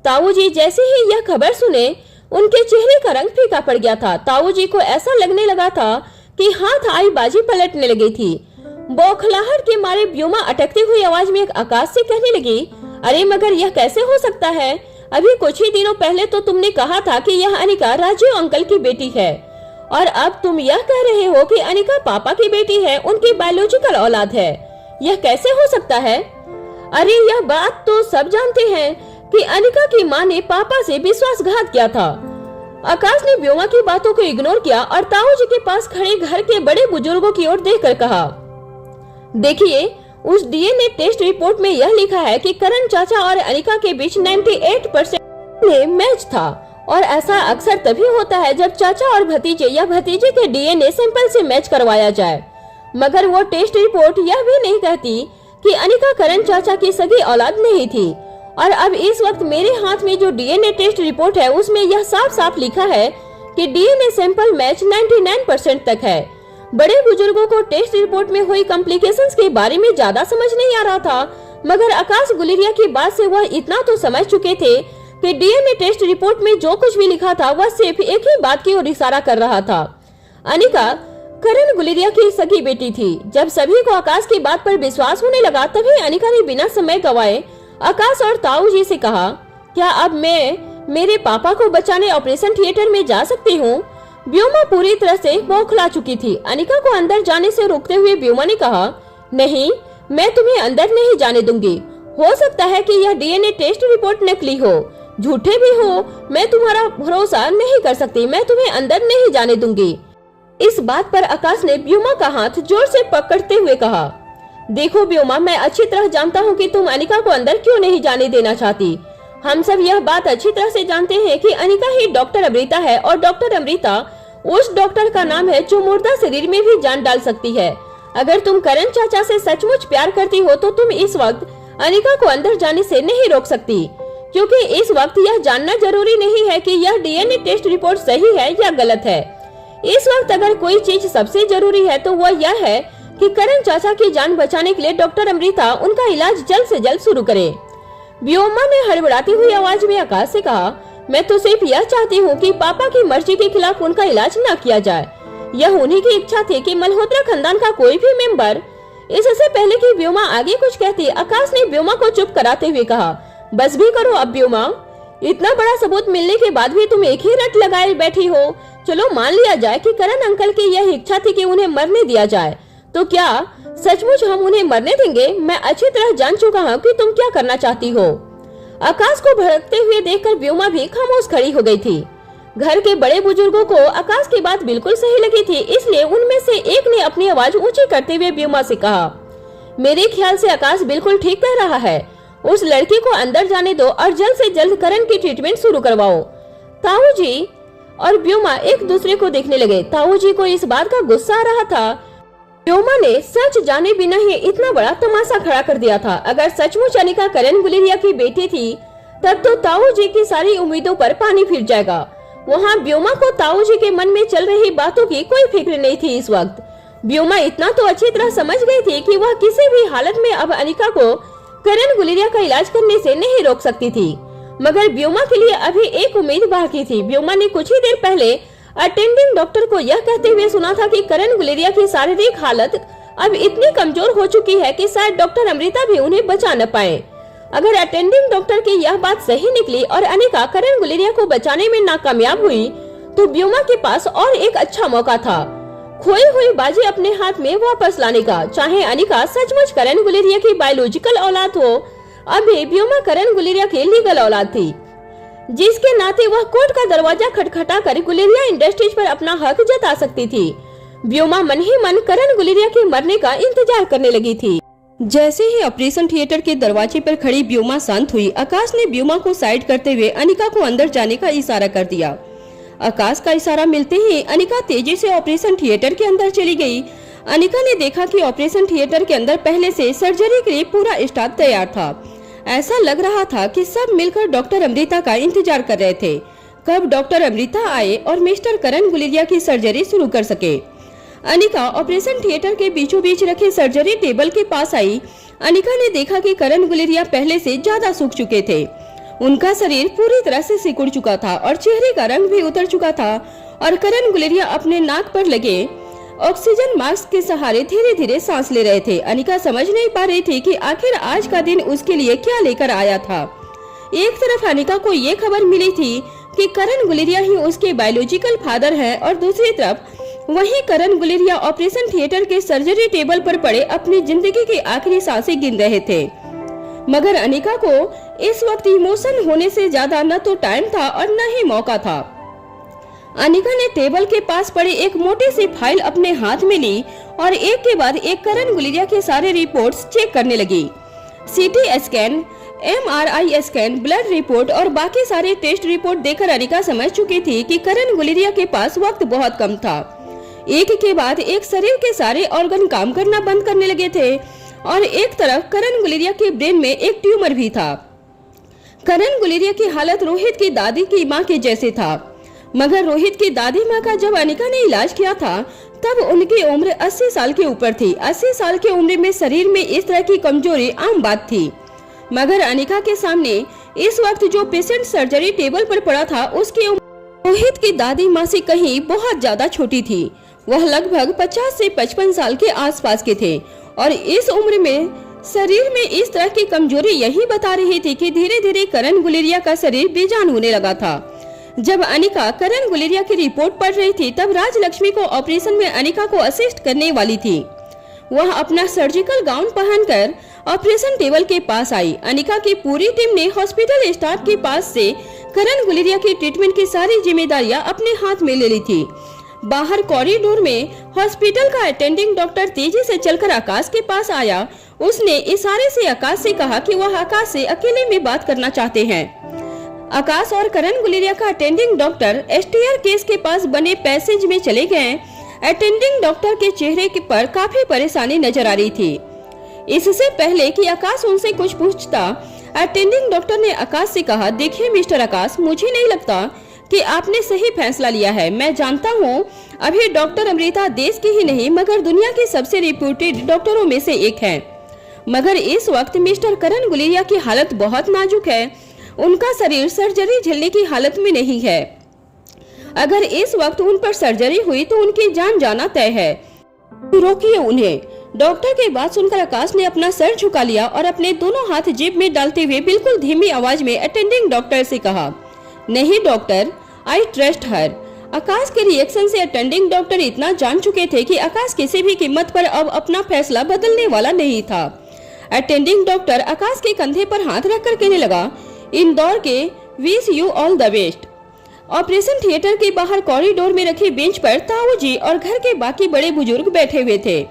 ताऊ जी जैसे ही यह खबर सुने उनके चेहरे का रंग फीका पड़ गया था। ताऊ जी को ऐसा लगने लगा था कि हाथ आई बाजी पलटने लगी थी। बौखलाहट के मारे व्योमा अटकती हुई आवाज में आकाश से कहने लगी, अरे मगर यह कैसे हो सकता है? अभी कुछ ही दिनों पहले तो तुमने कहा था कि यह अनिका राजीव अंकल की बेटी है और अब तुम यह कह रहे हो कि अनिका पापा की बेटी है, उनकी बायोलॉजिकल औलाद है। यह कैसे हो सकता है? अरे यह बात तो सब जानते हैं कि अनिका की माँ ने पापा से विश्वासघात किया था। आकाश ने व्योमा की बातों को इग्नोर किया और ताऊ जी के पास खड़े घर के बड़े बुजुर्गों की ओर देखकर कहा, देखिए उस डीएनए टेस्ट रिपोर्ट में यह लिखा है कि करण चाचा और अनिका के बीच 98% में मैच था और ऐसा अक्सर तभी होता है जब चाचा और भतीजे या भतीजे के डीएनए सैंपल से मैच करवाया जाए। मगर वो टेस्ट रिपोर्ट यह भी नहीं कहती कि अनिका करण चाचा की सगी औलाद नहीं थी। और अब इस वक्त मेरे हाथ में जो डीएनए टेस्ट रिपोर्ट है उसमें यह साफ साफ लिखा है कि डीएनए सैंपल मैच 99% तक है। बड़े बुजुर्गों को टेस्ट रिपोर्ट में हुई कॉम्प्लिकेशंस के बारे में ज्यादा समझ नहीं आ रहा था, मगर आकाश गुलेरिया की बात से वह इतना तो समझ चुके थे कि डीएनए टेस्ट रिपोर्ट में जो कुछ भी लिखा था वह सिर्फ एक ही बात की ओर इशारा कर रहा था। अनिका करण गुलेरिया की सगी बेटी थी। जब सभी को आकाश की बात पर विश्वास होने लगा तभी अनिका ने बिना समय गवाए आकाश और ताऊ जी से कहा, क्या अब मैं मेरे पापा को बचाने ऑपरेशन थिएटर में जा सकती हूँ? व्योमा पूरी तरह से बौखला चुकी थी। अनिका को अंदर जाने से रोकते हुए व्योमा ने कहा, नहीं, मैं तुम्हें अंदर नहीं जाने दूंगी। हो सकता है कि यह डीएनए टेस्ट रिपोर्ट नकली हो, झूठे भी हो, मैं तुम्हारा भरोसा नहीं कर सकती, मैं तुम्हें अंदर नहीं जाने दूंगी। इस बात पर आकाश ने व्योमा का हाथ जोर से पकड़ते हुए कहा, देखो व्योमा, मैं अच्छी तरह जानता हूँ कि तुम अनिका को अंदर क्यों नहीं जाने देना चाहती। हम सब यह बात अच्छी तरह से जानते हैं कि अनिका ही डॉक्टर अमृता है और डॉक्टर अमृता उस डॉक्टर का नाम है जो मुर्दा शरीर में भी जान डाल सकती है। अगर तुम करण चाचा से सचमुच प्यार करती हो तो तुम इस वक्त अनिका को अंदर जाने से नहीं रोक सकती, क्योंकि इस वक्त यह जानना जरूरी नहीं है कि यह डीएनए टेस्ट रिपोर्ट सही है या गलत है। इस वक्त अगर कोई चीज सबसे जरूरी है तो वह यह है कि करण चाचा की जान बचाने के लिए डॉक्टर अमृता उनका इलाज जल्द से जल्द शुरू करे। व्योमा ने हड़बड़ाती हुई आवाज में आकाश से कहा, मैं तो सिर्फ यह चाहती हूँ कि पापा की मर्जी के खिलाफ उनका इलाज न किया जाए। यह उन्हीं की इच्छा थी कि मल्होत्रा खानदान का कोई भी मेंबर। इससे पहले कि व्योमा आगे कुछ कहती, आकाश ने व्योमा को चुप कराते हुए कहा, बस भी करो अब व्योमा, इतना बड़ा सबूत मिलने के बाद भी तुम एक ही रट लगाए बैठी हो। चलो मान लिया जाए कि करण अंकल की यह इच्छा थी कि उन्हें मरने दिया जाए, तो क्या सचमुच हम उन्हें मरने देंगे? मैं अच्छी तरह जान चुका हूँ कि तुम क्या करना चाहती हो। आकाश को भड़कते हुए देखकर व्योमा भी खामोश खड़ी हो गई थी। घर के बड़े बुजुर्गों को आकाश की बात बिल्कुल सही लगी थी, इसलिए उनमें से एक ने अपनी आवाज ऊंची करते हुए व्योमा से कहा, मेरे ख्याल से आकाश बिल्कुल ठीक कह रहा है। उस लड़की को अंदर जाने दो और जल्द से जल्द करण की ट्रीटमेंट शुरू करवाओ। ताऊ जी और व्योमा एक दूसरे को देखने लगे। ताऊ जी को इस बात का गुस्सा आ रहा था। व्योमा ने सच जाने बिना ही इतना बड़ा तमाशा खड़ा कर दिया था। अगर सचमुच अनिका करण गुलेरिया की बेटी थी तब तो ताऊ जी की सारी उम्मीदों पर पानी फिर जाएगा। वहाँ व्योमा को ताऊ जी के मन में चल रही बातों की कोई फिक्र नहीं थी। इस वक्त व्योमा इतना तो अच्छी तरह समझ गई थी कि वह किसी भी हालत में अब अनिका को करण गुलेरिया का इलाज करने से नहीं रोक सकती थी। मगर व्योमा के लिए अभी एक उम्मीद बाकी थी। व्योमा ने कुछ ही देर पहले अटेंडिंग डॉक्टर को यह कहते हुए सुना था कि करण गुलेरिया की शारीरिक हालत अब इतनी कमजोर हो चुकी है कि शायद डॉक्टर अमृता भी उन्हें बचा न पाए। अगर अटेंडिंग डॉक्टर की यह बात सही निकली और अनिका करण गुलेरिया को बचाने में नाकामयाब हुई तो व्योमा के पास और एक अच्छा मौका था खोई हुई बाजी अपने हाथ में वापस लाने का। चाहे अनिका सचमुच करण गुलेरिया की बायोलॉजिकल औलाद हो, अभी व्योमा करण गुलेरिया की लीगल औलाद थी, जिसके नाते वह कोर्ट का दरवाजा खटखटा कर गुलेरिया इंडस्ट्रीज पर अपना हक जता सकती थी। व्योमा मन ही मन करण गुलेरिया के मरने का इंतजार करने लगी थी। जैसे ही ऑपरेशन थिएटर के दरवाजे पर खड़ी व्योमा शांत हुई, आकाश ने व्योमा को साइड करते हुए अनिका को अंदर जाने का इशारा कर दिया। आकाश का इशारा मिलते ही अनिका तेजी से ऑपरेशन थिएटर के अंदर चली गई। अनिका ने देखा कि ऑपरेशन थिएटर के अंदर पहले से सर्जरी के लिए पूरा स्टाफ तैयार था। ऐसा लग रहा था कि सब मिलकर डॉक्टर अमृता का इंतजार कर रहे थे, कब डॉक्टर अमृता आए और मिस्टर करण गुलेरिया की सर्जरी शुरू कर सके। अनिका ऑपरेशन थिएटर के बीचों बीच रखे सर्जरी टेबल के पास आई। अनिका ने देखा कि करण गुलेरिया पहले से ज्यादा सूख चुके थे। उनका शरीर पूरी तरह से सिकुड़ चुका था और चेहरे का रंग भी उतर चुका था और करण गुलेरिया अपने नाक पर लगे ऑक्सीजन मास्क के सहारे धीरे धीरे सांस ले रहे थे। अनिका समझ नहीं पा रही थी कि आखिर आज का दिन उसके लिए क्या लेकर आया था। एक तरफ अनिका को ये खबर मिली थी कि करण गुलेरिया ही उसके बायोलॉजिकल फादर है और दूसरी तरफ वहीं करण गुलेरिया ऑपरेशन थिएटर के सर्जरी टेबल पर पड़े अपनी जिंदगी की आखिरी सांसें गिन रहे थे। मगर अनिका को इस वक्त इमोशन होने से ज्यादा न तो टाइम था और न ही मौका था। अनिका ने टेबल के पास पड़ी एक मोटी सी फाइल अपने हाथ में ली और एक के बाद एक करण गुलेरिया के सारे रिपोर्ट्स चेक करने लगी। CT scan, MRI scan, blood report और बाकी सारे टेस्ट रिपोर्ट देखकर अनिका समझ चुकी थी कि करण गुलेरिया के पास वक्त बहुत कम था। एक के बाद एक शरीर के सारे ऑर्गन काम करना बंद करने लगे थे और एक तरफ करण गुलेरिया के ब्रेन में एक ट्यूमर भी था। करण गुलेरिया की हालत रोहित की दादी की मां के जैसे था, मगर रोहित की दादी मां का जब अनिका ने इलाज किया था तब उनकी उम्र 80 साल के ऊपर थी। 80 साल की उम्र में शरीर में इस तरह की कमजोरी आम बात थी, मगर अनिका के सामने इस वक्त जो पेशेंट सर्जरी टेबल पर पड़ा था उसकी उम्र रोहित की दादी मां से कहीं बहुत ज्यादा छोटी थी। वह लगभग 50 से 55 साल के आसपास के थे और इस उम्र में शरीर में इस तरह की कमजोरी यही बता रही थी कि धीरे धीरे करण गुलेरिया का शरीर बेजान होने लगा था। जब अनिका करण गुलेरिया की रिपोर्ट पढ़ रही थी तब राजलक्ष्मी को ऑपरेशन में अनिका को असिस्ट करने वाली थी। वह अपना सर्जिकल गाउन पहनकर ऑपरेशन टेबल के पास आई। अनिका की पूरी टीम ने हॉस्पिटल स्टाफ के पास से करण गुलेरिया की ट्रीटमेंट की सारी जिम्मेदारियां अपने हाथ में ले ली थी। बाहर कॉरिडोर में हॉस्पिटल का अटेंडिंग डॉक्टर तेजी से चलकर आकाश के पास आया। उसने इशारे से आकाश से कहा कि वह आकाश से अकेले में बात करना चाहते हैं। आकाश और करण गुलेरिया का अटेंडिंग डॉक्टर स्टेयर केस के पास बने पैसेज में चले गए। अटेंडिंग डॉक्टर के चेहरे पर काफी परेशानी नजर आ रही थी। इससे पहले कि आकाश उनसे कुछ पूछता, अटेंडिंग डॉक्टर ने आकाश से कहा, देखिए मिस्टर आकाश, मुझे नहीं लगता कि आपने सही फैसला लिया है। मैं जानता हूँ अभी डॉक्टर अमृता देश की ही नहीं मगर दुनिया की सबसे रिप्यूटेड डॉक्टरों में से एक है, मगर इस वक्त मिस्टर करण गुलेरिया की हालत बहुत नाजुक है। उनका शरीर सर्जरी झेलने की हालत में नहीं है। अगर इस वक्त उन पर सर्जरी हुई तो उनकी जान जाना तय है। रोकिए उन्हें। डॉक्टर की बात सुनकर आकाश ने अपना सर झुका लिया और अपने दोनों हाथ जेब में डालते हुए बिल्कुल धीमी आवाज में अटेंडिंग डॉक्टर से कहा, नहीं डॉक्टर, आई ट्रस्ट हर। आकाश के रिएक्शन से अटेंडिंग डॉक्टर इतना जान चुके थे कि आकाश किसी भी कीमत पर अब अपना फैसला बदलने वाला नहीं था। अटेंडिंग डॉक्टर आकाश के कंधे पर हाथ रखकर कहने लगा, इंदौर के wish you all the best. Operation theatre के बाहर कॉरिडोर में रखी बेंच पर ताऊ जी और घर के बाकी बड़े बुजुर्ग बैठे हुए थे।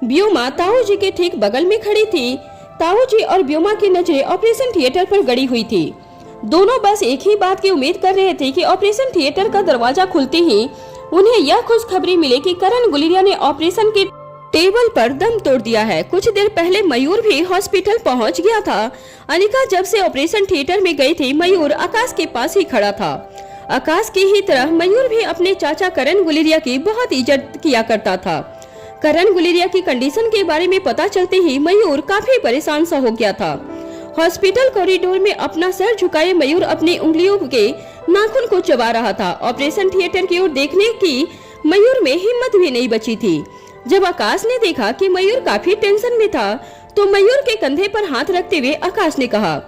ब्योमा ताऊ जी के ठीक बगल में खड़ी थी। ताऊ जी और ब्योमा की नजरें ऑपरेशन थिएटर पर गड़ी हुई थी। दोनों बस एक ही बात की उम्मीद कर रहे थे कि ऑपरेशन थिएटर का दरवाजा खुलते ही उन्हें यह खुशखबरी मिले कि करण गुलेरिया ने ऑपरेशन के टेबल पर दम तोड़ दिया है। कुछ देर पहले मयूर भी हॉस्पिटल पहुंच गया था। अनिका जब से ऑपरेशन थिएटर में गई थी मयूर आकाश के पास ही खड़ा था। आकाश की ही तरह मयूर भी अपने चाचा करण गुलेरिया की बहुत इज्जत किया करता था। करण गुलेरिया की कंडीशन के बारे में पता चलते ही मयूर काफी परेशान सा हो गया था। हॉस्पिटल कॉरिडोर में अपना सर झुकाए मयूर अपनी उंगलियों के नाखून को चबा रहा था। ऑपरेशन थिएटर की ओर देखने की मयूर में हिम्मत भी नहीं बची थी। जब आकाश ने देखा कि मयूर काफी टेंशन में था तो मयूर के कंधे पर हाथ रखते हुए आकाश ने कहा,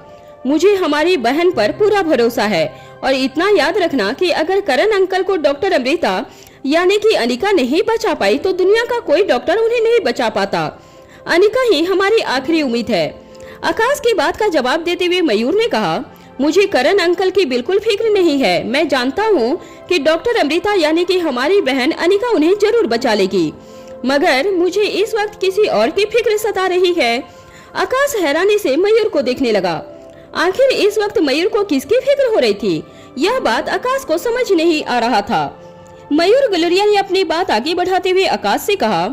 मुझे हमारी बहन पर पूरा भरोसा है और इतना याद रखना कि अगर करण अंकल को डॉक्टर अमृता यानी कि अनिका नहीं बचा पाई तो दुनिया का कोई डॉक्टर उन्हें नहीं बचा पाता। अनिका ही हमारी आखिरी उम्मीद है। आकाश की बात का जवाब देते हुए मयूर ने कहा, मुझे करण अंकल की बिल्कुल फिक्र नहीं है। मैं जानता हूँ कि डॉक्टर अमृता यानी कि हमारी बहन अनिका उन्हें जरूर बचा लेगी, मगर मुझे इस वक्त किसी और की फिक्र सता रही है। आकाश हैरानी से मयूर को देखने लगा। आखिर इस वक्त मयूर को किसकी फिक्र हो रही थी, यह बात आकाश को समझ नहीं आ रहा था। मयूर गुलेरिया ने अपनी बात आगे बढ़ाते हुए आकाश से कहा,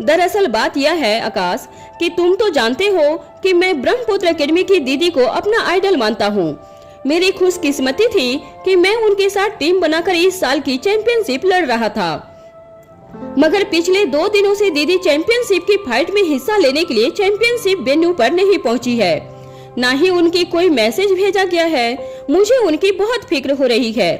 दरअसल बात यह है आकाश कि तुम तो जानते हो कि मैं ब्रह्मपुत्र एकेडमी की दीदी को अपना आइडल मानता हूँ। मेरी खुशकिस्मती थी कि मैं उनके साथ टीम बनाकर इस साल की चैंपियनशिप लड़ रहा था, मगर पिछले 2 दिनों से दीदी चैंपियनशिप की फाइट में हिस्सा लेने के लिए चैंपियनशिप वेन्यू पर नहीं पहुंची है। ना ही उनकी कोई मैसेज भेजा गया है। मुझे उनकी बहुत फिक्र हो रही है।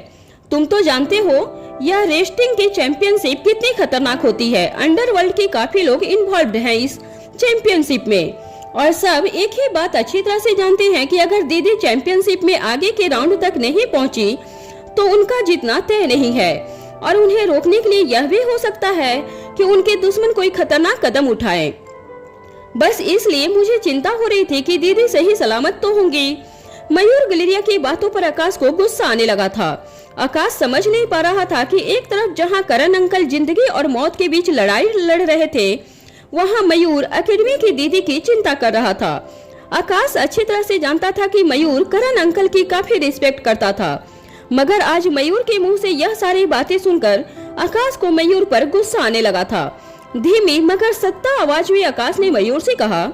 तुम तो जानते हो यह रेस्लिंग की चैंपियनशिप कितनी खतरनाक होती है। अंडरवर्ल्ड के काफी लोग इन्वॉल्व हैं इस चैंपियनशिप में और सब एक ही बात अच्छी तरह से जानते हैं कि अगर दीदी चैंपियनशिप में आगे के राउंड तक नहीं पहुंची तो उनका जीतना तय नहीं है और उन्हें रोकने के लिए यह भी हो सकता है कि उनके दुश्मन कोई खतरनाक कदम उठाए। बस इसलिए मुझे चिंता हो रही थी कि दीदी सही सलामत तो होंगी। मयूर गुलेरिया की बातों पर आकाश को गुस्सा आने लगा था। आकाश समझ नहीं पा रहा था कि एक तरफ जहां करण अंकल जिंदगी और मौत के बीच लड़ाई लड़ रहे थे, वहां मयूर एकेडमी की दीदी की चिंता कर रहा था। आकाश अच्छी तरह से जानता था कि मयूर करण अंकल की काफी रिस्पेक्ट करता था, मगर आज मयूर के मुंह से यह सारी बातें सुनकर आकाश को मयूर पर गुस्सा आने लगा था। धीमी मगर सख्त आवाज में आकाश ने मयूर से कहा,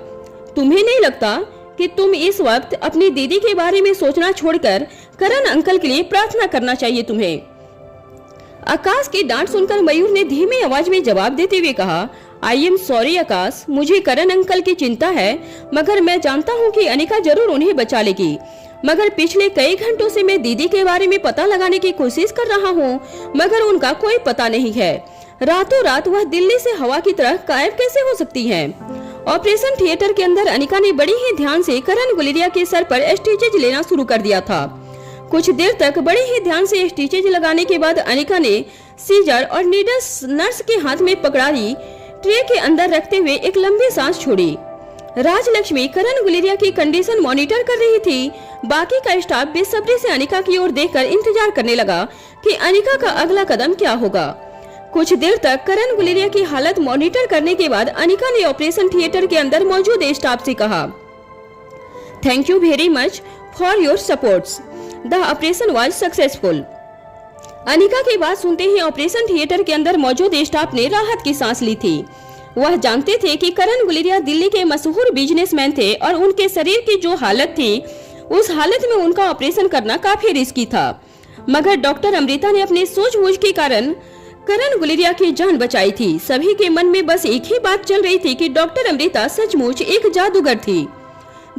तुम्हें नहीं लगता कि तुम इस वक्त अपनी दीदी के बारे में सोचना छोड़कर करण अंकल के लिए प्रार्थना करना चाहिए तुम्हें? आकाश की डांट सुनकर मयूर ने धीमी आवाज में जवाब देते हुए कहा, आई एम सॉरी आकाश, मुझे करण अंकल की चिंता है, मगर मैं जानता हूँ कि अनिका जरूर उन्हें बचा लेगी। मगर पिछले कई घंटों से मैं दीदी के बारे में पता लगाने की कोशिश कर रहा हूँ, मगर उनका कोई पता नहीं है। रातों रात वह दिल्ली से हवा की तरह गायब कैसे हो सकती है? ऑपरेशन थिएटर के अंदर अनिका ने बड़ी ही ध्यान से करण गुलेरिया के सर पर स्टिचेज लेना शुरू कर दिया था। कुछ देर तक बड़े ही ध्यान से स्टिचेज लगाने के बाद अनिका ने सीजर और नीडल्स नर्स के हाथ में पकड़ाई ट्रे के अंदर रखते हुए एक लंबी सांस छोड़ी। राजलक्ष्मी करण गुलेरिया की कंडीशन मॉनिटर कर रही थी। बाकी का स्टाफ बेसब्री से अनिका की ओर देखकर इंतजार करने लगा कि अनिका का अगला कदम क्या होगा। कुछ देर तक करण गुलेरिया की हालत मॉनिटर करने के बाद अनिका ने ऑपरेशन थिएटर के अंदर मौजूद स्टाफ से कहा, thank you very much for your supports, the operation was successful. Anika की बात सुनते ही ऑपरेशन थिएटर के अंदर मौजूद स्टाफ ने राहत की सांस ली थी। वह जानते थे कि करण गुलेरिया दिल्ली के मशहूर बिजनेसमैन थे और उनके शरीर की जो हालत थी, उस हालत में उनका ऑपरेशन करना काफी रिस्की था। मगर डॉक्टर अमृता ने अपनी सूझबूझ के कारण करण गुलेरिया की जान बचाई थी। सभी के मन में बस एक ही बात चल रही थी कि डॉक्टर अमृता सचमुच एक जादूगर थी,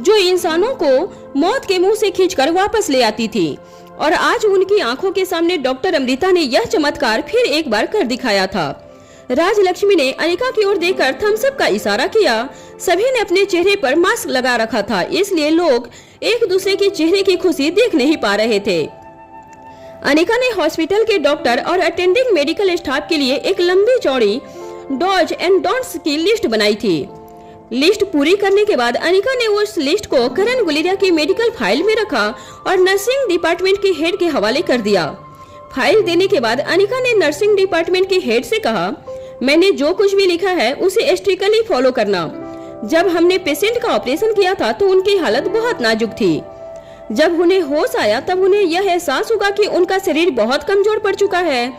जो इंसानों को मौत के मुंह से खींचकर वापस ले आती थी। और आज उनकी आंखों के सामने डॉक्टर अमृता ने यह चमत्कार फिर एक बार कर दिखाया था। राजलक्ष्मी ने अनिका की ओर देखकर थम्स अप का इशारा किया। सभी ने अपने चेहरे पर मास्क लगा रखा था, इसलिए लोग एक दूसरे के चेहरे की खुशी देख नहीं पा रहे थे। अनिका ने हॉस्पिटल के डॉक्टर और अटेंडिंग मेडिकल स्टाफ के लिए एक लंबी चौड़ी डॉज एंड डोंट्स की लिस्ट बनाई थी। लिस्ट पूरी करने के बाद अनिका ने उस लिस्ट को करण गुलेरिया की मेडिकल फाइल में रखा और नर्सिंग डिपार्टमेंट के हेड के हवाले कर दिया। फाइल देने के बाद अनिका ने नर्सिंग डिपार्टमेंट के हेड से कहा, मैंने जो कुछ भी लिखा है उसे स्ट्रिक्टली फॉलो करना। जब हमने पेशेंट का ऑपरेशन किया था तो उनकी हालत बहुत नाजुक थी। जब उन्हें होश आया तब उन्हें यह एहसास हुआ कि उनका शरीर बहुत कमजोर पड़ चुका है।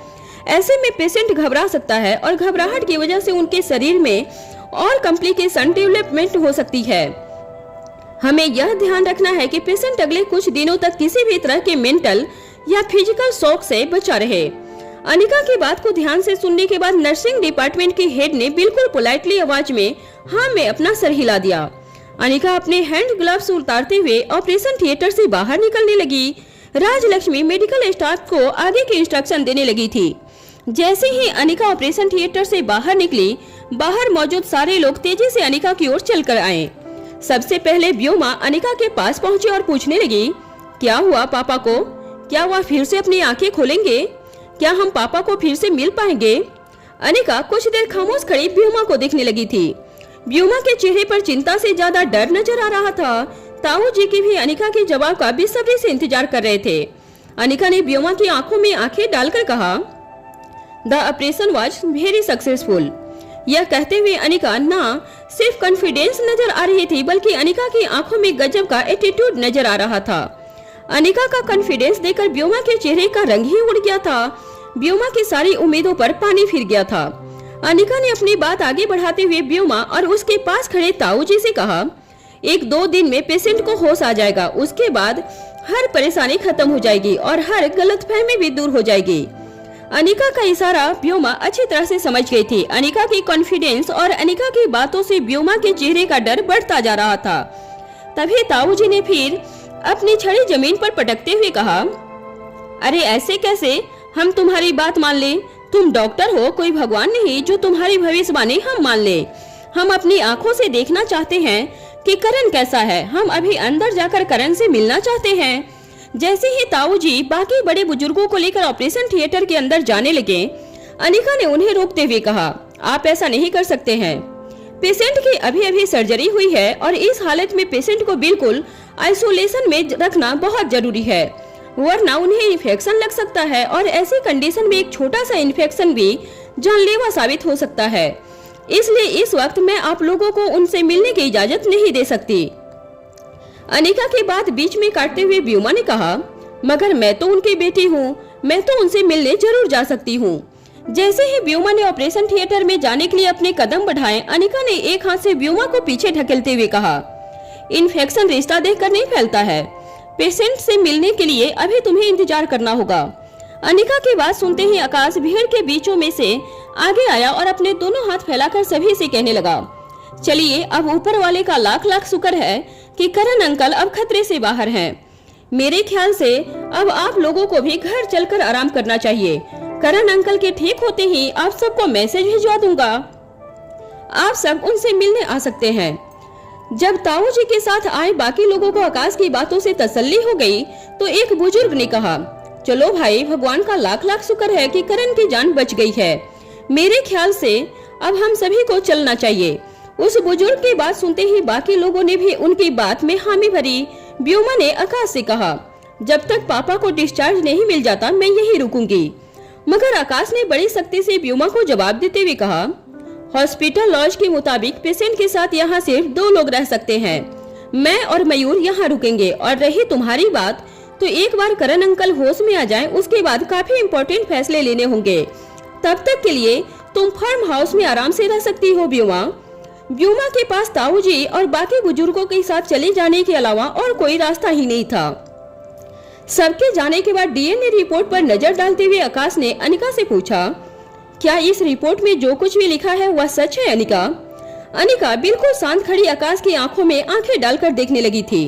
ऐसे में पेशेंट घबरा सकता है और घबराहट की वजह से उनके शरीर में और कॉम्प्लिकेशन डेवलपमेंट हो सकती है। हमें यह ध्यान रखना है कि पेशेंट अगले कुछ दिनों तक किसी भी तरह के मेंटल या फिजिकल शॉक से बचा रहे। अनिका की बात को ध्यान से सुनने के बाद नर्सिंग डिपार्टमेंट के हेड ने बिल्कुल पोलाइटली आवाज में हाँ में अपना सर हिला दिया। अनिका अपने हैंड ग्लव्स उतारते हुए ऑपरेशन थिएटर से बाहर निकलने लगी। राजलक्ष्मी मेडिकल स्टाफ को आगे की इंस्ट्रक्शन देने लगी थी। जैसे ही अनिका ऑपरेशन थिएटर से बाहर निकली, बाहर मौजूद सारे लोग तेजी से अनिका की ओर चलकर आए। सबसे पहले व्योमा अनिका के पास पहुंची और पूछने लगी, क्या हुआ पापा को? क्या वह फिर से अपनी आंखें खोलेंगे? क्या हम पापा को फिर से मिल पाएंगे? अनिका कुछ देर खामोश खड़ी व्योमा को देखने लगी थी। व्योमा के चेहरे पर चिंता से ज्यादा डर नजर आ रहा था। ताऊ जी की भी अनिका के जवाब का बेसब्री से इंतजार कर रहे थे। अनिका ने व्योमा की आंखों में आंखें डालकर कहा, the operation was very successful. यह कहते हुए अनिका न सिर्फ कॉन्फिडेंस नजर आ रही थी, बल्कि अनिका की आंखों में गजब का एटीट्यूड नजर आ रहा था। अनिका का कॉन्फिडेंस देखकर व्योमा के चेहरे का रंग ही उड़ गया था। व्योमा की सारी उम्मीदों पर पानी फिर गया था। अनिका ने अपनी बात आगे बढ़ाते हुए व्योमा और उसके पास खड़े ताऊ जी से कहा, 1-2 दिन में पेशेंट को होश आ जाएगा। उसके बाद हर परेशानी खत्म हो जाएगी और हर गलतफहमी भी दूर हो जाएगी। अनिका का इशारा व्योमा अच्छी तरह से समझ गई थी। अनिका की कॉन्फिडेंस और अनिका की बातों से व्योमा के चेहरे का डर बढ़ता जा रहा था। तभी ताऊ जी ने फिर अपनी छड़ी जमीन पर पटकते हुए कहा, अरे ऐसे कैसे हम तुम्हारी बात मान ले? तुम डॉक्टर हो, कोई भगवान नहीं जो तुम्हारी भविष्यवाणी हम मान ले। हम अपनी आंखों से देखना चाहते हैं कि करण कैसा है। हम अभी अंदर जाकर करण से मिलना चाहते हैं। जैसे ही ताऊ जी बाकी बड़े बुजुर्गों को लेकर ऑपरेशन थिएटर के अंदर जाने लगे, अनिका ने उन्हें रोकते हुए कहा, आप ऐसा नहीं कर सकते हैं। पेशेंट की अभी सर्जरी हुई है और इस हालत में पेशेंट को बिल्कुल आइसोलेशन में रखना बहुत जरूरी है। वरना उन्हें इन्फेक्शन लग सकता है और ऐसी कंडीशन में एक छोटा सा इन्फेक्शन भी जानलेवा साबित हो सकता है। इसलिए इस वक्त मैं आप लोगों को उनसे मिलने की इजाजत नहीं दे सकती। अनिका की बात बीच में काटते हुए व्योमा ने कहा, मगर मैं तो उनकी बेटी हूँ, मैं तो उनसे मिलने जरूर जा सकती हूँ। जैसे ही व्योमा ने ऑपरेशन थिएटर में जाने के लिए अपने कदम बढ़ाए, अनिका ने एक हाथ से व्योमा को पीछे ढकेलते हुए कहा, इन्फेक्शन रिश्ता देखकर नहीं फैलता है, पेशेंट से मिलने के लिए अभी तुम्हें इंतजार करना होगा। अनिका की बात सुनते ही आकाश भीड़ के बीचों में से आगे आया और अपने दोनों हाथ फैलाकर सभी से कहने लगा, चलिए अब ऊपर वाले का लाख लाख शुक्र है कि करण अंकल अब खतरे से बाहर हैं। मेरे ख्याल से अब आप लोगों को भी घर चलकर आराम करना चाहिए। करण अंकल के ठीक होते ही आप सबको मैसेज भिजवा दूंगा, आप सब उनसे मिलने आ सकते हैं। जब ताऊ जी के साथ आए बाकी लोगों को आकाश की बातों से तसल्ली हो गई तो एक बुजुर्ग ने कहा, चलो भाई, भगवान का लाख लाख शुक्र है कि करण की जान बच गई है। मेरे ख्याल से अब हम सभी को चलना चाहिए। उस बुजुर्ग की बात सुनते ही बाकी लोगों ने भी उनकी बात में हामी भरी। व्योमा ने आकाश से कहा, जब तक पापा को डिस्चार्ज नहीं मिल जाता मैं यही रुकूंगी। मगर आकाश ने बड़ी सख्ती से व्योमा को जवाब देते हुए कहा, हॉस्पिटल लॉज के मुताबिक पेशेंट के साथ यहाँ सिर्फ 2 लोग रह सकते हैं, मैं और मयूर यहाँ रुकेंगे। और रही तुम्हारी बात, तो एक बार करण अंकल होश में आ जाएं, उसके बाद काफी इम्पोर्टेंट फैसले लेने होंगे। तब तक के लिए तुम फार्म हाउस में आराम से रह सकती हो व्योमा। व्योमा के पास ताऊ जी और बाकी बुजुर्गों के साथ चले जाने के अलावा और कोई रास्ता ही नहीं था। सबके जाने के बाद डीएनए रिपोर्ट पर नजर डालते हुए आकाश ने अनिका से पूछा, क्या इस रिपोर्ट में जो कुछ भी लिखा है वह सच है अनिका? अनिका बिल्कुल शांत खड़ी आकाश की आंखों में आंखें डालकर देखने लगी थी।